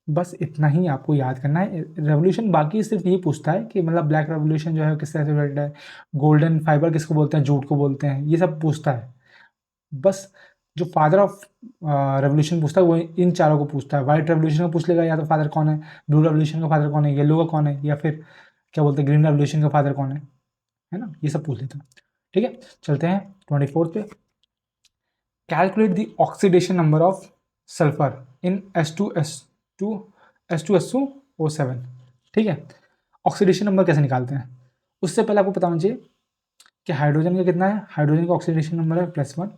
बस इतना ही आपको याद करना है रेवोल्यूशन। बाकी सिर्फ ये पूछता है कि मतलब ब्लैक रेवोल्यूशन जो है किस तरह से रिलेटेड है, गोल्डन फाइबर किसको बोलते हैं, जूट को बोलते हैं, ये सब पूछता है। बस जो फादर ऑफ रेवोल्यूशन पूछता है वो इन चारों को पूछता है। वाइट रेवोल्यूशन का पूछ लेगा या तो फादर कौन है, ब्लू रेवोल्यूशन का फादर कौन है, येलो का कौन है, या फिर क्या बोलते हैं ग्रीन रेवोल्यूशन का फादर कौन है ना, ये सब पूछ लेता है। ठीक है। चलते हैं 24 पे। Calculate the oxidation number of sulphur in H2SO7। ठीक है। ऑक्सीडेशन नंबर कैसे निकालते हैं, उससे पहले आपको पता होना चाहिए कि हाइड्रोजन का कितना है। हाइड्रोजन का ऑक्सीडेशन नंबर है +1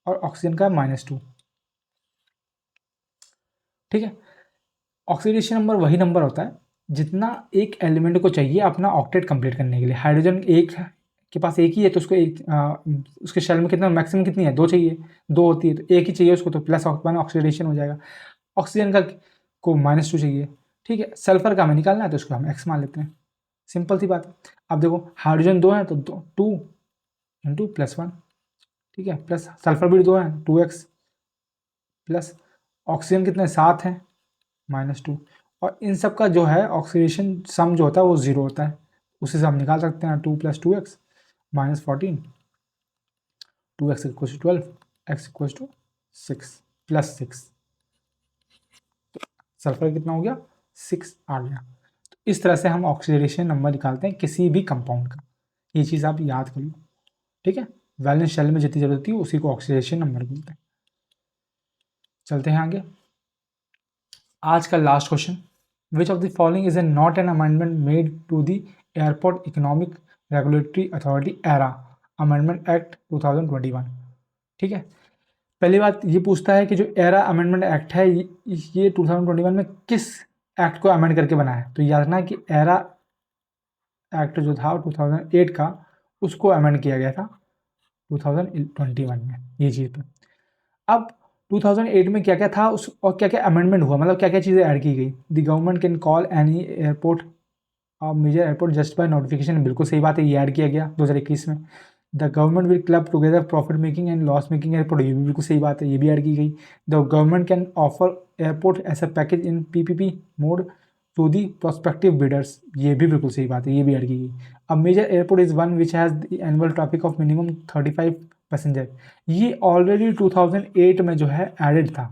और ऑक्सीजन का -2। ठीक है। ऑक्सीडेशन नंबर वही नंबर होता है जितना एक एलिमेंट को चाहिए अपना ऑक्टेट कंप्लीट करने के लिए। हाइड्रोजन एक के पास एक ही है, तो उसको उसके शेल में कितना मैक्सिमम कितनी है, 2 चाहिए, 2 होती है, तो एक ही चाहिए उसको, तो +1 ऑक्सीडेशन हो जाएगा। ऑक्सीजन का को -2 चाहिए। ठीक है। सल्फर का हमें निकालना है, तो उसको हम x मान लेते हैं। सिंपल सी बात है। अब देखो हाइड्रोजन 2 है तो 2 इंटू +1। ठीक है। प्लस सल्फर भी 2 है, 2x, प्लस ऑक्सीजन कितने 7 हैं, -2। और इन सब का जो है ऑक्सीडेशन सम जो होता है वो 0 होता है। उसे से हम निकाल सकते हैं 2 + 2x -14, 2x = 12, x = 6 plus 6, sulphur कितना हो गया 6 आ गया। तो इस तरह से हम ऑक्सीडेशन नंबर निकालते हैं किसी भी कंपाउंड का, ये चीज़ आप याद कर लो, ठीक है। वैलेंस शेल में जितनी जरूरत थी उसी को ऑक्सीडेशन नंबर बोलते हैं। चलते हैं आगे। आज का last question, which of the following is a not an amendment made to the airport economic regulatory authority era amendment act 2021, ठीक है। पहली बात ये पूछता है कि जो एरा अमेंडमेंट एक्ट है ये 2021 में किस एक्ट को अमेंड करके बना है। तो याद रखना कि एरा एक्ट जो था 2008 का, उसको अमेंड किया गया था 2021 में, ये चीज़ पे। अब 2008 में क्या क्या था उस और क्या क्या अमेंडमेंट हुआ, मतलब क्या क्या चीज़ें ऐड की गई। The government can call any airport major airport just by notification, बिल्कुल सही बात है, ये ऐड किया गया 2021 में। The government will club together profit making and loss making airport, ये भी बिल्कुल सही बात है, ये भी ऐड की गई। The government can offer airport as a package in PPP mode to the prospective bidders, ये भी बिल्कुल सही बात है, ये भी ऐड की गई। अब major airport is one which has the annual traffic of minimum 35 passenger, ये ऑलरेडी 2008 में जो है एडेड था,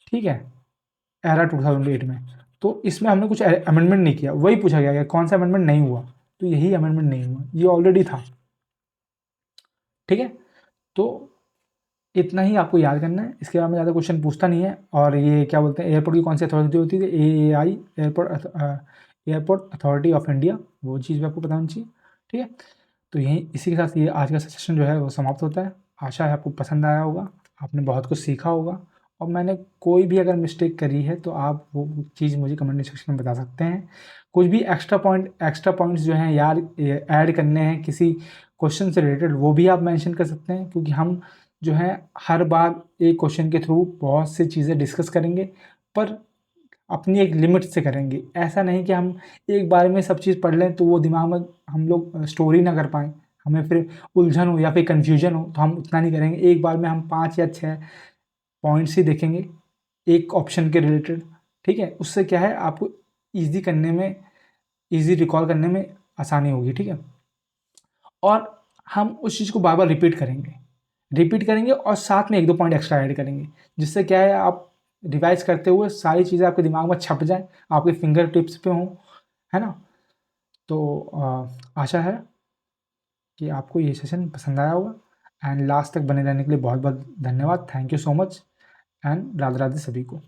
ठीक है, एरा 2008 में। तो इसमें हमने कुछ अमेंडमेंट नहीं किया, वही पूछा गया कि कौन सा अमेंडमेंट नहीं हुआ, तो यही अमेंडमेंट नहीं हुआ, ये ऑलरेडी था, ठीक है। तो इतना ही आपको याद करना है, इसके बाद में ज़्यादा क्वेश्चन पूछता नहीं है। और ये क्या बोलते हैं, एयरपोर्ट की कौन सी अथॉरिटी होती है, AAI, airport authority of India, वो चीज़ भी आपको पता होनी चाहिए, ठीक है। तो यही इसी के साथ ये आज का सेशन जो है वो समाप्त होता है। आशा है आपको पसंद आया होगा, आपने बहुत कुछ सीखा होगा, और मैंने कोई भी अगर मिस्टेक करी है तो आप वो चीज़ मुझे कमेंट सेक्शन में बता सकते हैं। कुछ भी एक्स्ट्रा पॉइंट्स जो हैं यार ऐड करने हैं किसी क्वेश्चन से रिलेटेड, वो भी आप मेंशन कर सकते हैं, क्योंकि हम जो है हर बार एक क्वेश्चन के थ्रू बहुत सी चीज़ें डिस्कस करेंगे, पर अपनी एक लिमिट से करेंगे। ऐसा नहीं कि हम एक बार में सब चीज़ पढ़ लें तो वो दिमाग में हम लोग स्टोरी ना कर पाएँ, हमें फिर उलझन हो या फिर कन्फ्यूजन हो, तो हम उतना नहीं करेंगे। एक बार में हम 5 या 6 पॉइंट्स ही देखेंगे एक ऑप्शन के रिलेटेड, ठीक है। उससे क्या है, आपको ईज़ी करने में, ईज़ी रिकॉल करने में आसानी होगी, ठीक है। और हम उस चीज़ को बार बार रिपीट करेंगे और साथ में 1-2 पॉइंट एक्स्ट्रा ऐड करेंगे, जिससे क्या है, आप रिवाइज करते हुए सारी चीज़ें आपके दिमाग में छप जाएँ, आपके फिंगर टिप्स पे हों, है ना। तो आशा है कि आपको ये सेशन पसंद आया होगा, एंड लास्ट तक बने रहने के लिए बहुत बहुत धन्यवाद। Thank you so much, and Radhe Radhe सभी को।